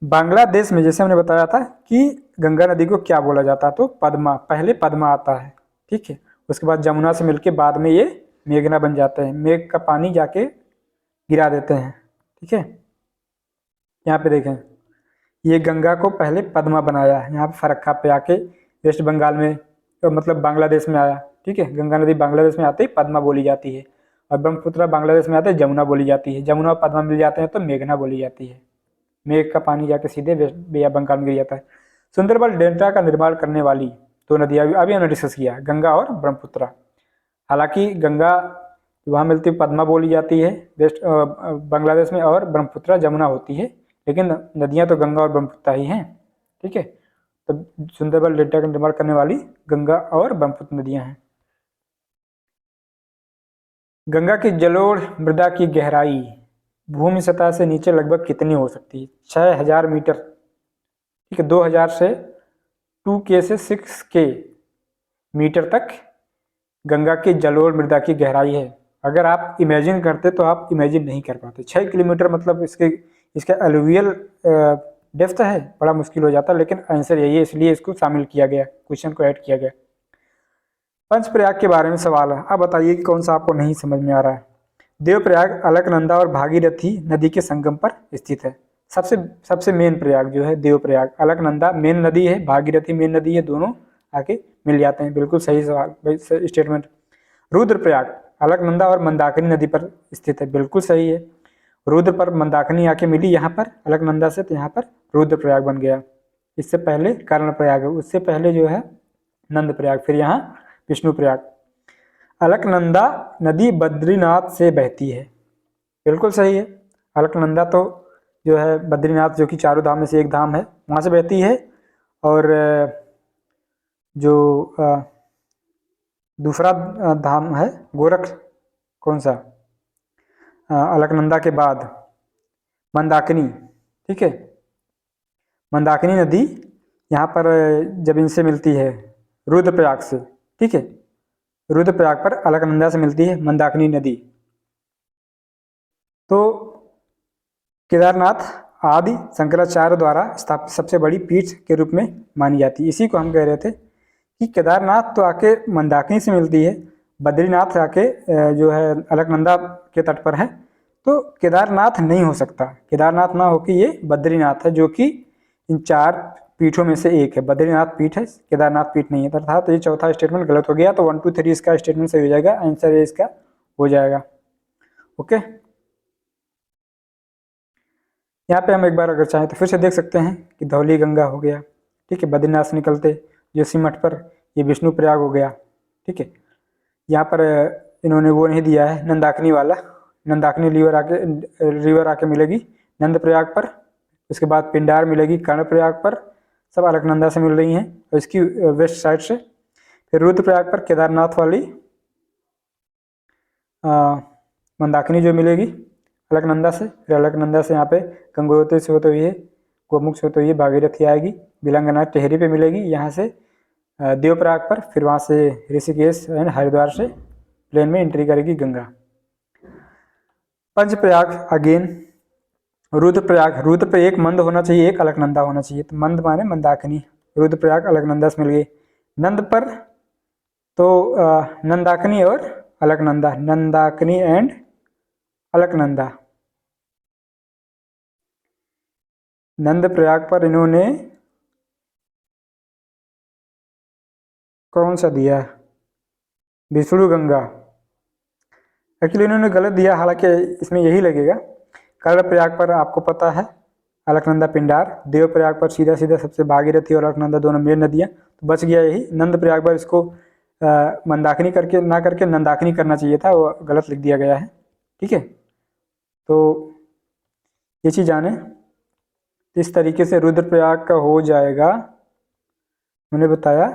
बांग्लादेश में जैसे हमने बताया था कि गंगा नदी को क्या बोला जाता है, तो पद्मा, पहले पद्मा आता है, ठीक है। उसके बाद जमुना से मिलके बाद में ये मेघना बन जाते हैं, मेघ का पानी जाके गिरा देते हैं, ठीक है। यहाँ पे देखें, ये गंगा को पहले पद्मा बनाया है, यहाँ पे फरक्का पे आके वेस्ट बंगाल में तो मतलब बांग्लादेश में आया, ठीक है। गंगा नदी बांग्लादेश में आते ही पद्मा बोली जाती है, और ब्रह्मपुत्र बांग्लादेश में आते ही जमुना बोली जाती है। जमुना और पद्मा मिल जाते हैं तो मेघना बोली जाती है। मेघ का पानी जाके सीधे बे ऑफ बंगाल में गिर जाता है। सुंदरबन डेल्टा का निर्माण करने वाली दो नदियाँ अभी हमने डिस्कस किया, गंगा और ब्रह्मपुत्र। हालांकि गंगा वहाँ मिलती पद्मा बोली जाती है वेस्ट बांग्लादेश में, और ब्रह्मपुत्र जमुना होती है, लेकिन नदियाँ तो गंगा और ब्रह्मपुत्र ही हैं, ठीक है। तो सुंदरबन डेल्टा का निर्माण करने वाली गंगा और ब्रह्मपुत्र नदियाँ हैं। गंगा की जलोढ़ मृदा की गहराई भूमि सतह से नीचे लगभग कितनी हो सकती है? 6000 मीटर, ठीक है। 2000 से 2K से 6K मीटर तक गंगा की जलोढ़ मृदा की गहराई है। अगर आप इमेजिन करते तो आप इमेजिन नहीं कर पाते। 6 किलोमीटर मतलब इसके अलुवियल डेप्थ है, बड़ा मुश्किल हो जाता, लेकिन आंसर यही है, इसलिए इसको शामिल किया गया, क्वेश्चन को ऐड किया गया। पंचप्रयाग के बारे में सवाल है, अब बताइए कि कौन सा आपको नहीं समझ में आ रहा है। देवप्रयाग अलकनंदा और भागीरथी नदी के संगम पर स्थित है। सबसे मेन प्रयाग जो है देवप्रयाग, अलकनंदा मेन नदी है, भागीरथी मेन नदी है, दोनों आके मिल जाते हैं। बिल्कुल सही सवाल स्टेटमेंट। रुद्रप्रयाग अलकनंदा और मंदाकिनी नदी पर स्थित है, बिल्कुल सही है। रुद्र पर मंदाकिनी आके मिली यहाँ पर अलकनंदा से, तो यहाँ पर रुद्रप्रयाग बन गया। इससे पहले कर्णप्रयाग है, उससे पहले जो है नंदप्रयाग, फिर यहाँ विष्णुप्रयाग। अलकनंदा नदी बद्रीनाथ से बहती है, बिल्कुल सही है। अलकनंदा तो जो है बद्रीनाथ जो कि चारों धाम में से एक धाम है, वहाँ से बहती है। और जो दूसरा धाम है गोरख, कौन सा, अलकनंदा के बाद मंदाकिनी, ठीक है। मंदाकिनी नदी यहाँ पर जब इनसे मिलती है रुद्रप्रयाग से, ठीक है, रुद्रप्रयाग पर अलकनंदा से मिलती है मंदाकिनी नदी। तो केदारनाथ आदि शंकराचार्य द्वारा स्थापित सबसे बड़ी पीठ के रूप में मानी जाती है। इसी को हम कह रहे थे कि केदारनाथ तो आके मंदाकिनी से मिलती है, बद्रीनाथ आके जो है अलकनंदा के तट पर है, तो केदारनाथ नहीं हो सकता। केदारनाथ ना हो कि ये बद्रीनाथ है, जो कि इन 4 पीठों में से एक है। बद्रीनाथ पीठ है, केदारनाथ पीठ नहीं है, अर्थात ये चौथा स्टेटमेंट गलत हो गया। तो 1 2 3 इसका स्टेटमेंट सही हो जाएगा, आंसर ये इसका हो जाएगा, ओके। यहाँ पे हम एक बार अगर चाहें तो फिर से देख सकते हैं कि धौली गंगा हो गया, ठीक है, बद्रीनाथ से निकलते जो सिमट पर, ये विष्णु प्रयाग हो गया, ठीक है। यहाँ पर इन्होंने वो नहीं दिया है नंदाकिनी वाला, नंदाकिनी रिवर आके मिलेगी नंद प्रयाग पर, उसके बाद पिंडार मिलेगी कर्ण प्रयाग पर, सब अलकनंदा से मिल रही हैं और इसकी वेस्ट साइड से। फिर रुद्रप्रयाग पर केदारनाथ वाली मंदाकिनी जो मिलेगी अलकनंदा से, फिर अलकनंदा से यहाँ पे गंगोत्री से होते हुए गोमुख से तो ये भागीरथी आएगी, बिलंगना टेहरी पे मिलेगी, यहाँ से देवप्रयाग पर, फिर वहाँ से ऋषिकेश एंड हरिद्वार से प्लेन में एंट्री करेगी गंगा। पंचप्रयाग अगेन, रुद्रप्रयाग, रुद्र पे एक मंद होना चाहिए, एक अलकनंदा होना चाहिए, तो मंद माने मंदाकिनी, रुद्रप्रयाग अलकनंदा से मिल गई। नंद पर तो नंदाकिनी और अलकनंदा, नंदाकिनी एंड अलकनंदा। नंद प्रयाग पर इन्होंने कौन सा दिया, विष्णु गंगा, एक्चुअली इन्होंने गलत दिया, हालांकि इसमें यही लगेगा। कर्णप्रयाग पर आपको पता है अलकनंदा पिंडार, देवप्रयाग पर सीधा सीधा सबसे भागीरथी और अलकनंदा दोनों मेन नदियाँ, तो बच गया यही। नंद प्रयाग पर इसको मंदाकिनी करके ना करके नंदाकिनी करना चाहिए था, वो गलत लिख दिया गया है, ठीक है। तो ये चीज़ जाने, इस तरीके से रुद्रप्रयाग का हो जाएगा, मैंने बताया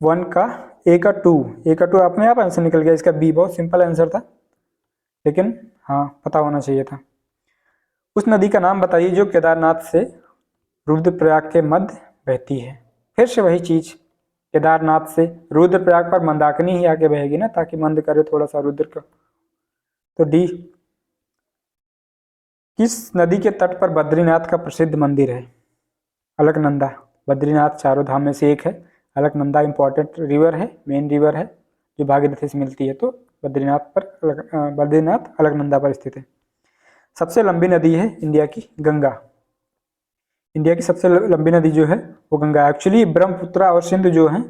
1 का ए का 2, ए का 2 अपने आप आंसर निकल गया, इसका बी बहुत सिंपल आंसर था, लेकिन हाँ पता होना चाहिए था। उस नदी का नाम बताइए जो केदारनाथ से रुद्रप्रयाग के मध्य बहती है। फिर से वही चीज़, केदारनाथ से रुद्रप्रयाग पर मंदाकिनी ही आके बहेगी ना, ताकि मंद करे थोड़ा सा रुद्र का। तो डी, किस नदी के तट पर बद्रीनाथ का प्रसिद्ध मंदिर है? अलकनंदा, बद्रीनाथ चारों धाम में से एक है, अलकनंदा इंपॉर्टेंट रिवर है, मेन रिवर है जो भागीरथी से मिलती है, तो बद्रीनाथ अलकनंदा पर स्थित है। सबसे लंबी नदी है इंडिया की गंगा, इंडिया की सबसे लंबी नदी जो है वो गंगा। एक्चुअली ब्रह्मपुत्र और सिंधु जो हैं,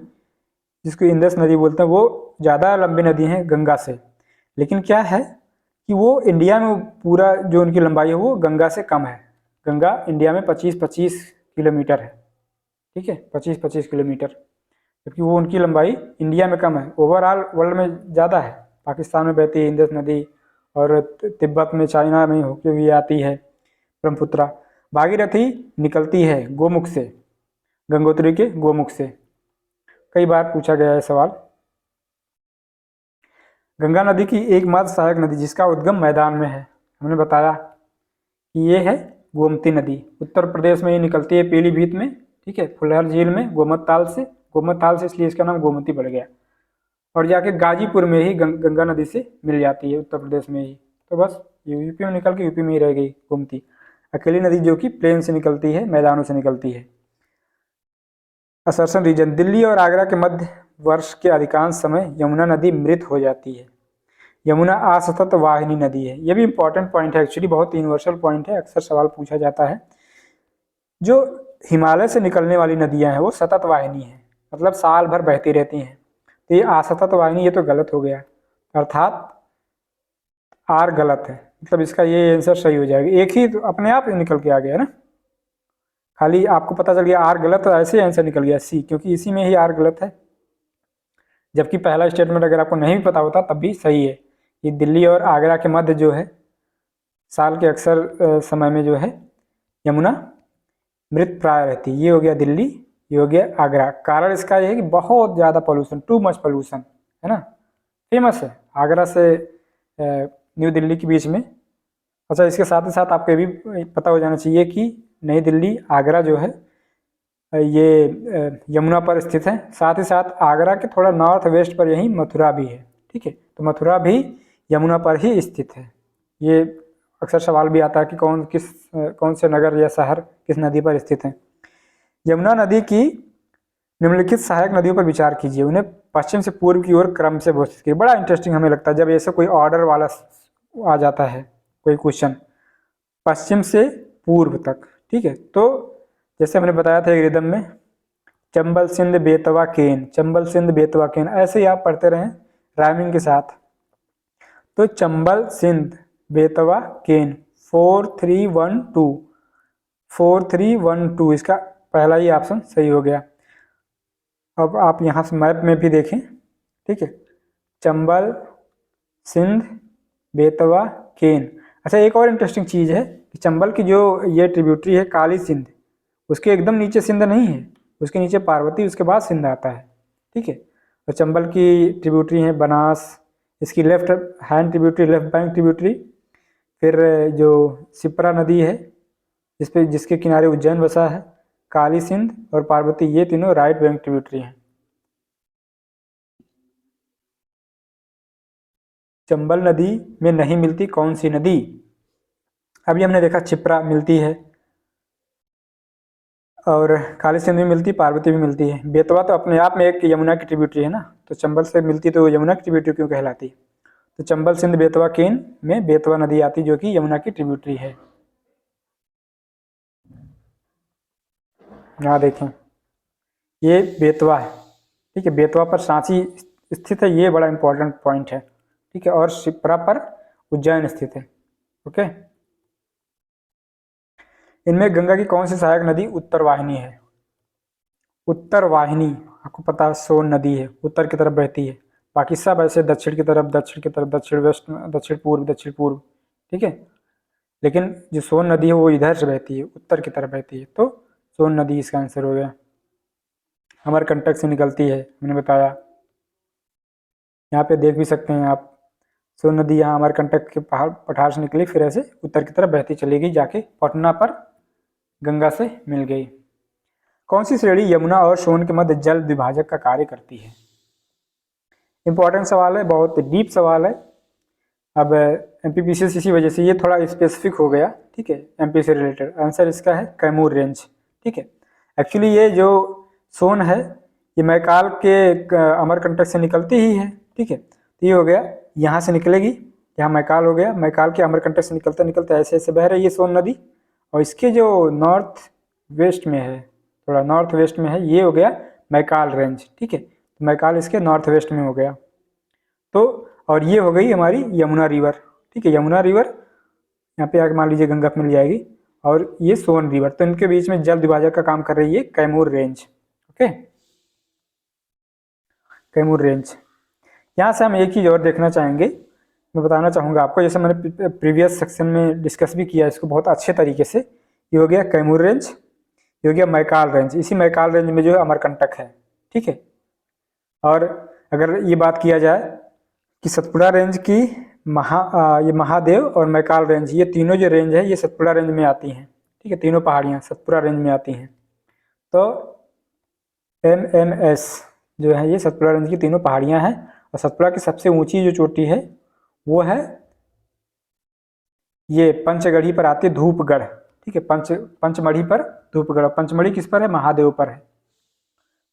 जिसको इंदस नदी बोलते हैं, वो ज़्यादा लंबी नदी हैं गंगा से, लेकिन क्या है कि वो इंडिया में पूरा जो उनकी लंबाई है वो गंगा से कम है। गंगा इंडिया में 25-25 किलोमीटर है, ठीक है, 25-25 किलोमीटर, जबकि वो उनकी लंबाई इंडिया में कम है, ओवरऑल वर्ल्ड में ज़्यादा है। पाकिस्तान में बहती है इंदस नदी, और तिब्बत में, चाइना में होके हुई आती है ब्रह्मपुत्रा। भागीरथी निकलती है गोमुख से, गंगोत्री के गोमुख से, कई बार पूछा गया है सवाल। गंगा नदी की एकमात्र सहायक नदी जिसका उद्गम मैदान में है, हमने बताया कि ये है गोमती नदी, उत्तर प्रदेश में ये निकलती है पीलीभीत में, ठीक है, फुलहर झील में, गोमत ताल से इसलिए इसका नाम गोमती पड़ गया, और जाके गाजीपुर में ही गंगा नदी से मिल जाती है, उत्तर प्रदेश में ही। तो बस यूपी में निकल के यूपी में ही रह गई गोमती, अकेली नदी जो कि प्लेन से निकलती है, मैदानों से निकलती है। असर्शन रीजन, दिल्ली और आगरा के मध्य वर्ष के अधिकांश समय यमुना नदी मृत हो जाती है। यमुना असतत वाहिनी नदी है, ये भी इंपॉर्टेंट पॉइंट है, एक्चुअली बहुत यूनिवर्सल पॉइंट है, अक्सर सवाल पूछा जाता है। जो हिमालय से निकलने वाली नदियां हैं वो सतत वाहिनी है, मतलब साल भर बहती रहती हैं, तो ये असतत वाहिनी, ये तो गलत हो गया, अर्थात आर गलत है, मतलब इसका ये आंसर सही हो जाएगा, एक ही तो अपने आप निकल के आ गया ना, खाली आपको पता चल गया आर गलत, तो ऐसे आंसर निकल गया सी, क्योंकि इसी में ही आर गलत है, जबकि पहला स्टेटमेंट अगर आपको नहीं पता होता तब भी सही है। ये दिल्ली और आगरा के मध्य जो है साल के अक्सर समय में जो है यमुना मृत प्राय रहती है, ये हो गया दिल्ली, ये हो गया आगरा। कारण इसका ये है कि बहुत ज़्यादा पोल्यूशन, टू मच पोल्यूशन है ना, फेमस है आगरा से न्यू दिल्ली के बीच में। अच्छा, इसके साथ ही साथ आपको ये भी पता हो जाना चाहिए कि नई दिल्ली आगरा जो है ये यमुना पर स्थित है, साथ ही साथ आगरा के थोड़ा नॉर्थ वेस्ट पर यही मथुरा भी है, ठीक है, तो मथुरा भी यमुना पर ही स्थित है। ये अक्सर सवाल भी आता है कि कौन से नगर या शहर किस नदी पर स्थित है। यमुना नदी की निम्नलिखित सहायक नदियों पर विचार कीजिए, उन्हें पश्चिम से पूर्व की ओर क्रम से व्यवस्थित कीजिए। बड़ा इंटरेस्टिंग हमें लगता है जब ऐसे कोई ऑर्डर वाला आ जाता है कोई क्वेश्चन, पश्चिम से पूर्व तक, ठीक है। तो जैसे हमने बताया था एक रिदम में, चंबल सिंध बेतवा केन, चंबल सिंध बेतवा केन, ऐसे ही आप पढ़ते रहें राइमिंग के साथ। तो चंबल सिंध बेतवा केन 4312, 4312 इसका पहला ही ऑप्शन सही हो गया। अब आप यहाँ से मैप में भी देखें, ठीक है, चंबल सिंध बेतवा केन। अच्छा, एक और इंटरेस्टिंग चीज़ है कि चंबल की जो ये ट्रिब्यूटरी है काली सिंध, उसके एकदम नीचे सिंध नहीं है, उसके नीचे पार्वती, उसके बाद सिंध आता है, ठीक है। और चंबल की ट्रिब्यूटरी है बनास, इसकी left hand tributary, left bank tributary, फिर जो शिप्रा नदी है जिसके किनारे उज्जैन बसा है, काली सिंध और पार्वती, ये तीनों राइट बैंक ट्रिब्यूटरी हैं। चंबल नदी में नहीं मिलती कौन सी नदी? अभी हमने देखा क्षिप्रा मिलती है और काली सिंध भी मिलती, पार्वती भी मिलती है। बेतवा तो अपने आप में एक यमुना की ट्रिब्यूटरी है ना, तो चंबल से मिलती तो यमुना की ट्रिब्यूटरी क्यों कहलाती? तो चंबल सिंध बेतवा केन में बेतवा नदी आती जो कि यमुना की ट्रिब्यूटरी है। यहाँ देखें, ये बेतवा है, ठीक है, बेतवा पर सांची स्थित है, ये बड़ा इंपॉर्टेंट पॉइंट है, ठीक है, और शिप्रा पर उज्जैन स्थित है। ओके, इनमें गंगा की कौन सी सहायक नदी उत्तर वाहिनी है? उत्तर वाहिनी आपको पता है सोन नदी है, उत्तर की तरफ बहती है, बाकी सब ऐसे दक्षिण की तरफ, दक्षिण वेस्ट, दक्षिण पूर्व, ठीक है, लेकिन जो सोन नदी है वो इधर से बहती है, उत्तर की तरफ बहती है, तो सोन नदी इसका आंसर हो गया। अमरकंटक से निकलती है, मैंने बताया, यहाँ पे देख भी सकते हैं आप, सोन नदी यहाँ अमरकंटक के पहाड़ पठार से निकली, फिर ऐसे उत्तर की तरफ बहती चली गई, जाके पटना पर गंगा से मिल गई। कौन सी श्रेणी यमुना और सोन के मध्य जल विभाजक का कार्य करती है? इंपॉर्टेंट सवाल है, बहुत डीप सवाल है। अब एमपीपीसीएस इसी वजह से ये थोड़ा स्पेसिफिक हो गया, ठीक है, एमपी से रिलेटेड। आंसर इसका है कैमूर रेंज, ठीक है। एक्चुअली ये जो सोन है ये मैकाल के अमरकंटक से निकलती ही है, ठीक है, तो ये हो गया, यहाँ से निकलेगी, यहाँ मैकाल हो गया, मैकाल के अमरकंटक से निकलते निकलते ऐसे ऐसे बह रही है सोन नदी, और इसके जो नॉर्थ वेस्ट में है, थोड़ा नॉर्थ वेस्ट में है, ये हो गया मैकाल रेंज, ठीक है, तो मैकाल इसके नॉर्थ वेस्ट में हो गया। तो और ये हो गई हमारी यमुना रिवर, ठीक है, यमुना रिवर यहाँ पे आगे मान लीजिए गंगा मिल जाएगी, और ये सोन रिवर, तो इनके बीच में जल विभाजक का काम कर रही है Kaimur range. Okay, Kaimur range. यहाँ से हम एक चीज़ और देखना चाहेंगे, मैं बताना चाहूँगा आपको, जैसे मैंने प्रीवियस सेक्शन में डिस्कस भी किया इसको बहुत अच्छे तरीके से। ये हो गया कैमूर रेंज, ये हो गया मैकाल रेंज, इसी मैकाल रेंज में जो है अमरकंटक है, ठीक है। और अगर ये बात किया जाए कि सतपुड़ा रेंज की ये महादेव और मैकाल रेंज, ये तीनों जो रेंज है ये सतपुड़ा रेंज में आती हैं, ठीक है, तीनों पहाड़ियाँ सतपुड़ा रेंज में आती हैं। तो MMS जो है ये सतपुड़ा रेंज की तीनों पहाड़ियाँ हैं, और सतपुड़ा की सबसे ऊंची जो चोटी है वो है ये पंचगढ़ी पर आती है धूपगढ़, ठीक है, पंचमढ़ी पर धूपगढ़, पंचमढ़ी किस पर है? महादेव पर है।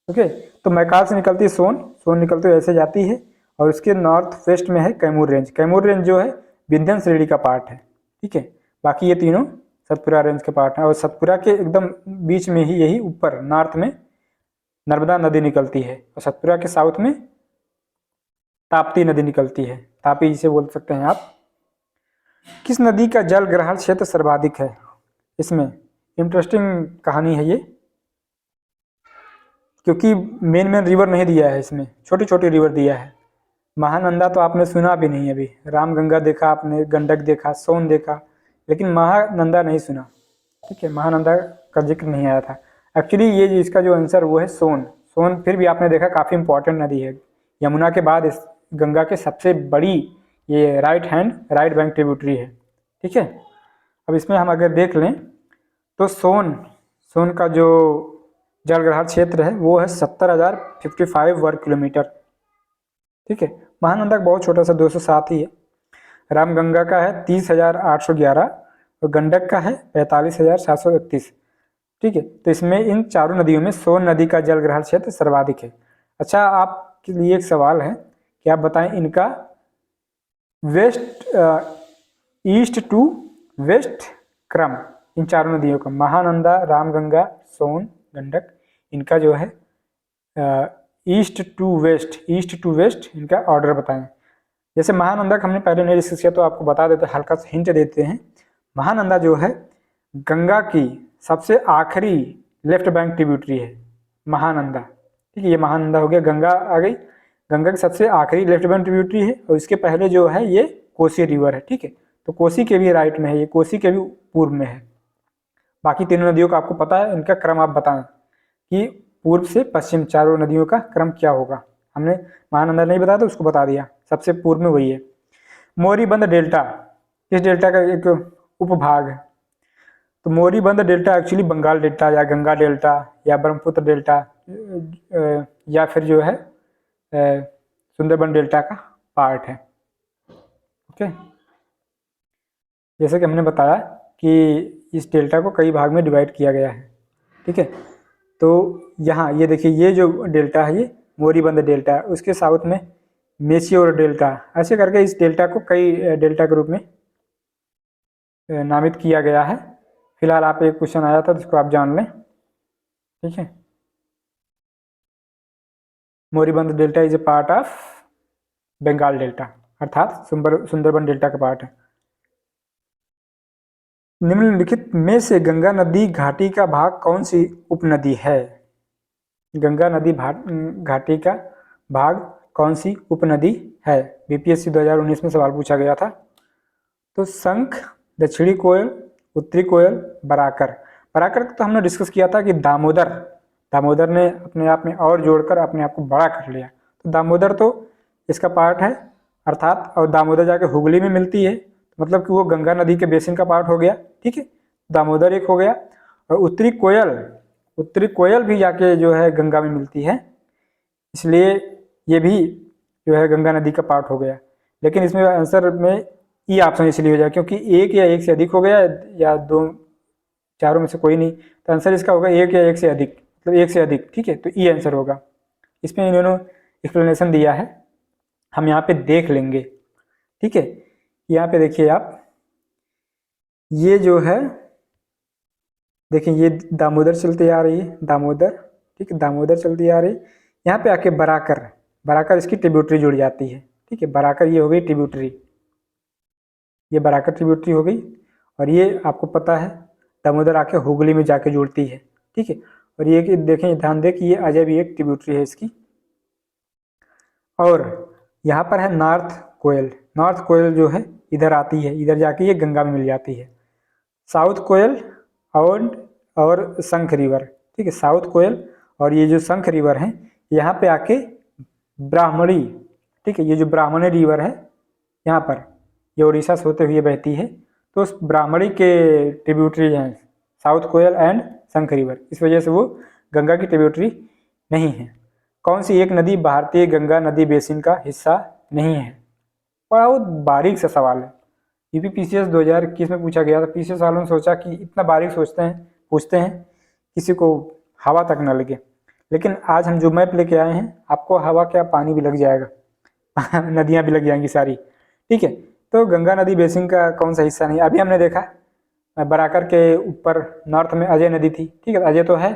ओके, तो मैकाल से निकलती है सोन निकलती है ऐसे जाती है, और उसके नॉर्थ वेस्ट में है कैमूर रेंज। कैमूर रेंज जो है विंध्यन श्रेणी का पार्ट है, ठीक है, बाकी ये तीनों सतपुड़ा रेंज के पार्ट हैं। और सतपुड़ा के एकदम बीच में ही यही ऊपर नॉर्थ में नर्मदा नदी निकलती है, और सतपुड़ा के साउथ में ताप्ती नदी निकलती है, तापी जिसे बोल सकते हैं आप। किस नदी का जल ग्रहण क्षेत्र सर्वाधिक है? इसमें इंटरेस्टिंग कहानी है ये, क्योंकि मेन रिवर नहीं दिया है इसमें, छोटी छोटी रिवर दिया है। महानंदा तो आपने सुना भी नहीं, अभी रामगंगा देखा आपने, गंडक देखा, सोन देखा, लेकिन महानंदा नहीं सुना, ठीक है, महानंदा का जिक्र नहीं आया था। एक्चुअली ये इसका जो आंसर वो है सोन। फिर भी आपने देखा काफ़ी इंपॉर्टेंट नदी है, यमुना के बाद इस गंगा के सबसे बड़ी ये राइट बैंक ट्रिब्यूटरी है, ठीक है। अब इसमें हम अगर देख लें तो सोन का जो जलग्रहण क्षेत्र है वो है 70,055 वर्ग किलोमीटर, ठीक है। महानंदा का बहुत छोटा सा 207 ही है। रामगंगा का है 30,811 और गंडक का है 45,731, ठीक है। तो इसमें इन चारों नदियों में सोन नदी का जलग्रहण क्षेत्र सर्वाधिक है। अच्छा, आपके लिए एक सवाल है कि आप बताएं इनका ईस्ट टू वेस्ट क्रम, इन चारों नदियों का, महानंदा, रामगंगा, सोन, गंडक, इनका जो है ईस्ट टू वेस्ट इनका ऑर्डर बताएं। जैसे महानंदा का हमने पहले नहीं डिस्कस किया, तो आपको बता देते, हल्का सा हिंट देते हैं। महानंदा जो है गंगा की सबसे आखिरी लेफ्ट बैंक ट्रिब्यूटरी है महानंदा, ठीक है, ये महानंदा हो गया, गंगा आ गई, गंगा की सबसे आखिरी लेफ्ट बैंक ट्रिब्यूटरी है, और इसके पहले जो है ये कोसी रिवर है, ठीक है, तो कोसी के भी राइट में है, ये कोसी के भी पूर्व में है। बाकी तीनों नदियों का आपको पता है, इनका क्रम आप बताएं कि पूर्व से पश्चिम चारों नदियों का क्रम क्या होगा। हमने महानंदा नहीं बताया तो उसको बता दिया, सबसे पूर्व में वही है। मोरीबंद डेल्टा, इस डेल्टा का एक उपभाग है, तो मोरीबंद डेल्टा एक्चुअली बंगाल डेल्टा या गंगा डेल्टा या ब्रह्मपुत्र डेल्टा या फिर जो है सुंदरबन डेल्टा का पार्ट है। ओके, जैसे कि हमने बताया कि इस डेल्टा को कई भाग में डिवाइड किया गया है। ठीक है, तो यहाँ ये देखिए, ये जो डेल्टा है ये मोरीबंद डेल्टा है, उसके साउथ में मेचियोर डेल्टा, ऐसे करके इस डेल्टा को कई डेल्टा के रूप में नामित किया गया है। फिलहाल आप एक क्वेश्चन आया था जिसको आप जान लें। ठीक है, moribund delta is a part of Bengal delta, अर्थात सुंदरबन डेल्टा का पार्ट है। निम्नलिखित में से गंगा नदी घाटी का भाग कौन सी उपनदी है? गंगा नदी घाटी का भाग कौन सी उपनदी है? बीपीएससी 2019 में सवाल पूछा गया था। तो शंख, दक्षिणी कोयल, उत्तरी कोयल, बराकर। बराकर तो हमने डिस्कस किया था कि दामोदर ने अपने आप में और जोड़कर अपने आप को बड़ा कर लिया, तो दामोदर तो इसका पार्ट है अर्थात, और दामोदर जाके हुगली में मिलती है, मतलब कि वो गंगा नदी के बेसिन का पार्ट हो गया। ठीक है, दामोदर एक हो गया, और उत्तरी कोयल भी जाके जो है गंगा में मिलती है, इसलिए ये भी जो है गंगा नदी का पार्ट हो गया। लेकिन इसमें आंसर में ई ऑप्शन इसलिए हो जाए क्योंकि एक या एक से अधिक हो गया, या दो चारों में से कोई नहीं, तो आंसर इसका होगा एक या एक से अधिक, मतलब एक से अधिक। ठीक है, तो ई आंसर होगा। इसमें इन्होंने एक्सप्लेनेशन दिया है, हम यहाँ पे देख लेंगे। ठीक है, यहाँ पे देखिए आप, ये जो है देखिए, ये दामोदर चलती आ रही है, दामोदर। ठीक है, दामोदर चलती आ रही, यहाँ पे आके बराकर इसकी ट्रिब्यूटरी जुड़ जाती है। ठीक है, बराकर ये हो गई ट्रिब्यूटरी, ये बराकर ट्रिब्यूटरी हो गई, और ये आपको पता है दामोदर आके हुगली में जाके जुड़ती है। ठीक है, और ये देखें, ध्यान दें कि ये अजय भी एक ट्रिब्यूटरी है इसकी। और यहाँ पर है नॉर्थ कोयल जो है इधर आती है, इधर जाके ये गंगा में मिल जाती है। साउथ कोयल और शंख रिवर। ठीक है, साउथ कोयल और ये जो शंख रिवर है, यहाँ पे आके ब्राह्मणी, ठीक है, ये जो ब्राह्मणी रिवर है यहाँ पर, ये उड़ीसा से होते हुए बहती है, तो उस ब्राह्मणी के ट्रिब्यूटरी हैं साउथ कोयल एंड शंख रिवर, इस वजह से वो गंगा की ट्रिब्यूटरी नहीं है। कौन सी एक नदी भारतीय गंगा नदी बेसिन का हिस्सा नहीं है? बहुत बारीक सा सवाल है, यूपीपीसीएस 2021 में पूछा गया था। पिछले सालों ने सोचा कि इतना बारीक पूछते हैं किसी को हवा तक न लगे, लेकिन आज हम जो मैप लेके आए हैं, आपको हवा क्या पानी भी लग जाएगा नदियाँ भी लग जाएंगी सारी। ठीक है, तो गंगा नदी बेसिन का कौन सा हिस्सा नहीं? अभी हमने देखा बराकर के ऊपर नॉर्थ में अजय नदी थी। ठीक है, अजय तो है।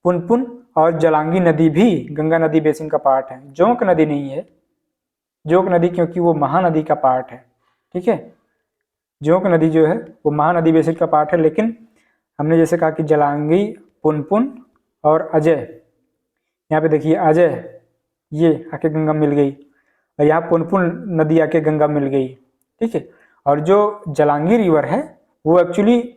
पुनपुन और जलांगी नदी भी गंगा नदी बेसिन का पार्ट है। जोंक नदी नहीं है, जोंक नदी क्योंकि वो महानदी का पार्ट है। ठीक है, जोंक नदी जो है वो महानदी बेसिन का पार्ट है, लेकिन हमने जैसे कहा कि जलांगी, पुनपुन और अजय, यहाँ पे देखिए अजय ये आके गंगा मिल गई, और यहाँ पुनपुन नदी आके गंगा मिल गई। ठीक है, और जो जलांगी रिवर है वो एक्चुअली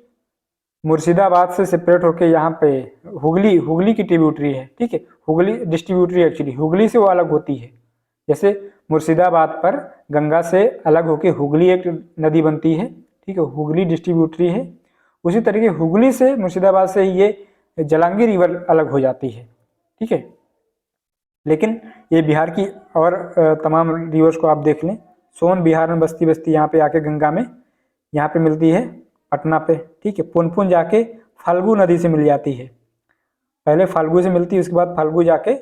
मुर्शिदाबाद से सेपरेट होके यहाँ पे हुगली की ट्रिब्यूटरी है। ठीक है, हुगली डिस्ट्रीब्यूटरी एक्चुअली हुगली से वो अलग होती है। जैसे मुर्शिदाबाद पर गंगा से अलग होके हुगली एक नदी बनती है। ठीक है, हुगली डिस्ट्रीब्यूटरी है, उसी तरीके हुगली से मुर्शिदाबाद से ये जलांगी रिवर अलग हो जाती है। ठीक है, लेकिन ये बिहार की और तमाम रिवर्स को आप देख लें, सोन बिहार में बस्ती यहाँ पे आके गंगा में यहाँ पे मिलती है पटना पे। ठीक है, पुनपुन जाके फाल्गु नदी से मिल जाती है, पहले फाल्गु से मिलती है, उसके बाद फाल्गु जाके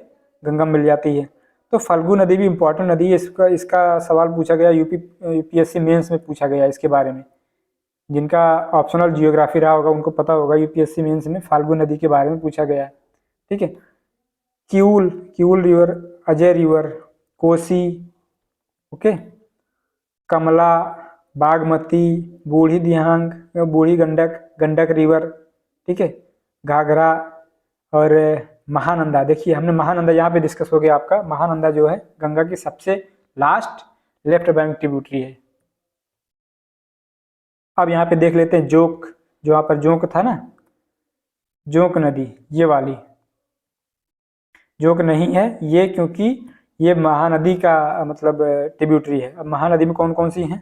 गंगा मिल जाती है। तो फाल्गु नदी भी इम्पोर्टेंट नदी है, इसका सवाल पूछा गया यूपीएससी मेंस में पूछा गया इसके बारे में। जिनका ऑप्शनल जियोग्राफी रहा होगा उनको पता होगा, यूपीएससी मेंस में फाल्गु नदी के बारे में पूछा गया है। ठीक है, Kiul river, Ajay river, Kosi, okay, Kamala, Bagmati, Burhi Dihang, बूढ़ी गंडक रिवर। ठीक है, घाघरा और महानंदा। देखिए हमने महानंदा यहाँ पे डिस्कस हो गया आपका, महानंदा जो है गंगा की सबसे लास्ट लेफ्ट बैंक ट्रिब्यूटरी है। अब यहाँ पे देख लेते हैं जोंक, जो यहाँ पर जोंक था ना, जोंक नदी ये वाली जोंक नहीं है ये, क्योंकि ये महानदी का मतलब ट्रिब्यूटरी है। अब महानदी में कौन कौन सी हैं?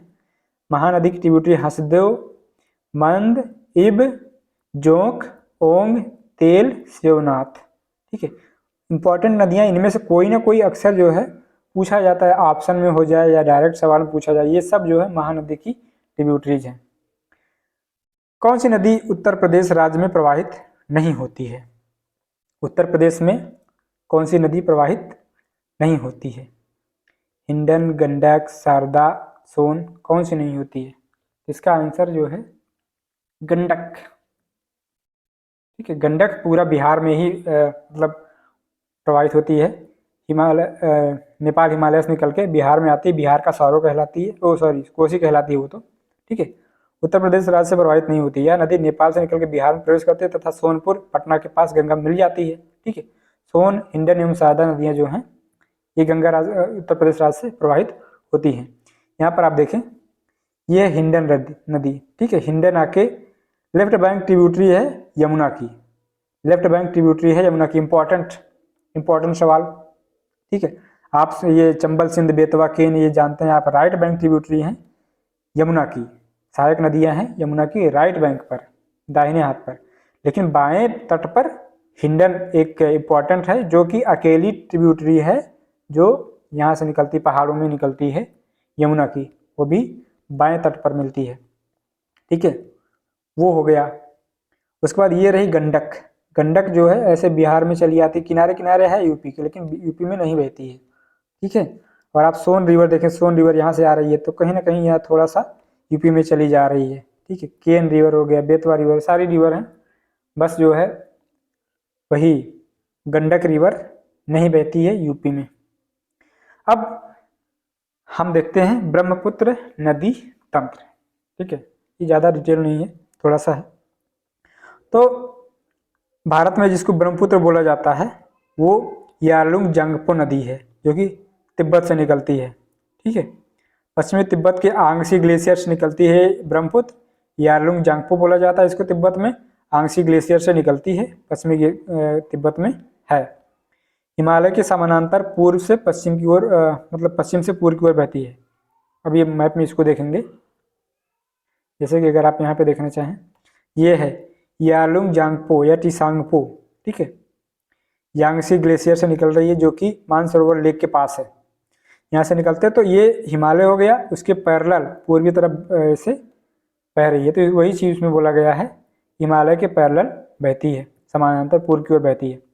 महानदी की ट्रिब्यूटरी हसदेव, मंद, इब, जोंक, ओंग, तेल, शिवनाथ। ठीक है, इंपॉर्टेंट नदियां, इनमें से कोई ना कोई अक्सर जो है पूछा जाता है, ऑप्शन में हो जाए या डायरेक्ट सवाल में पूछा जाए, ये सब जो है महानदी की ट्रिब्यूटरीज हैं। कौन सी नदी उत्तर प्रदेश राज्य में प्रवाहित नहीं होती है? उत्तर प्रदेश में कौन सी नदी प्रवाहित नहीं होती है? हिंडन, गंडक, शारदा, सोन, कौन सी नहीं होती है? इसका आंसर जो है गंडक। ठीक है, गंडक पूरा बिहार में ही मतलब प्रवाहित होती है। नेपाल हिमालय से निकल के बिहार में आती है, बिहार का सौरो कहलाती है, ओ सॉरी कोसी कहलाती है वो तो। ठीक है, उत्तर प्रदेश राज्य से प्रवाहित नहीं होती। यह नदी नेपाल से निकल के बिहार में प्रवेश करती है तथा सोनपुर पटना के पास गंगा मिल जाती है। ठीक है, सोन, हिंडन एवं शारदा नदियां जो हैं ये गंगा उत्तर प्रदेश राज्य से प्रवाहित होती हैं। यहाँ पर आप देखें, ये हिंडन नदी, ठीक है, हिंडन आके लेफ्ट बैंक ट्रिब्यूटरी है यमुना की, लेफ्ट बैंक ट्रिब्यूटरी है यमुना की। इंपॉर्टेंट सवाल। ठीक है, आप ये चंबल, सिंध, बेतवा, केन ये जानते हैं, आप राइट बैंक ट्रिब्यूटरी हैं यमुना की, सहायक नदियां हैं यमुना की राइट बैंक पर, दाहिने हाथ पर। लेकिन बाएं तट पर हिंडन एक इम्पॉर्टेंट है, जो कि अकेली ट्रिब्यूटरी है जो यहाँ से निकलती, पहाड़ों में निकलती है यमुना की, वो भी बाएं तट पर मिलती है। ठीक है, वो हो गया। उसके बाद ये रही गंडक। गंडक जो है ऐसे बिहार में चली आती, किनारे किनारे है यूपी के, लेकिन यूपी में नहीं बहती है। ठीक है, और आप सोन रिवर देखें, सोन रिवर यहाँ से आ रही है तो कहीं ना कहीं यहाँ थोड़ा सा यूपी में चली जा रही है। ठीक है, केन रिवर हो गया, बेतवा रिवर, सारी रिवर हैं, बस जो है वही गंडक रिवर नहीं बहती है यूपी में। अब हम देखते हैं ब्रह्मपुत्र नदी तंत्र। ठीक है, ये ज़्यादा डिटेल नहीं है, थोड़ा सा है। तो भारत में जिसको ब्रह्मपुत्र बोला जाता है वो यारलुंग जांगपो नदी है, जो कि तिब्बत से निकलती है। ठीक है, पश्चिमी तिब्बत के आंगसी ग्लेशियर से निकलती है ब्रह्मपुत्र, यारलुंग जांगपो बोला जाता है इसको तिब्बत में, आंगसी ग्लेशियर से निकलती है, पश्चिमी तिब्बत में है। हिमालय के समानांतर पूर्व से पश्चिम की ओर, मतलब पश्चिम से पूर्व की ओर बहती है। अब ये मैप में इसको देखेंगे, जैसे कि अगर आप यहाँ पे देखना चाहें, ये है यारलुंग जांगपो या टिसांगपो। ठीक है, यांगसी ग्लेशियर से निकल रही है, जो कि मानसरोवर लेक के पास है। यहाँ से निकलते हैं तो ये हिमालय हो गया, उसके पैरेलल पूर्वी तरफ से बह रही है, तो वही चीज़ में बोला गया है, हिमालय के पैरेलल बहती है, समानांतर पूर्व की ओर बहती है।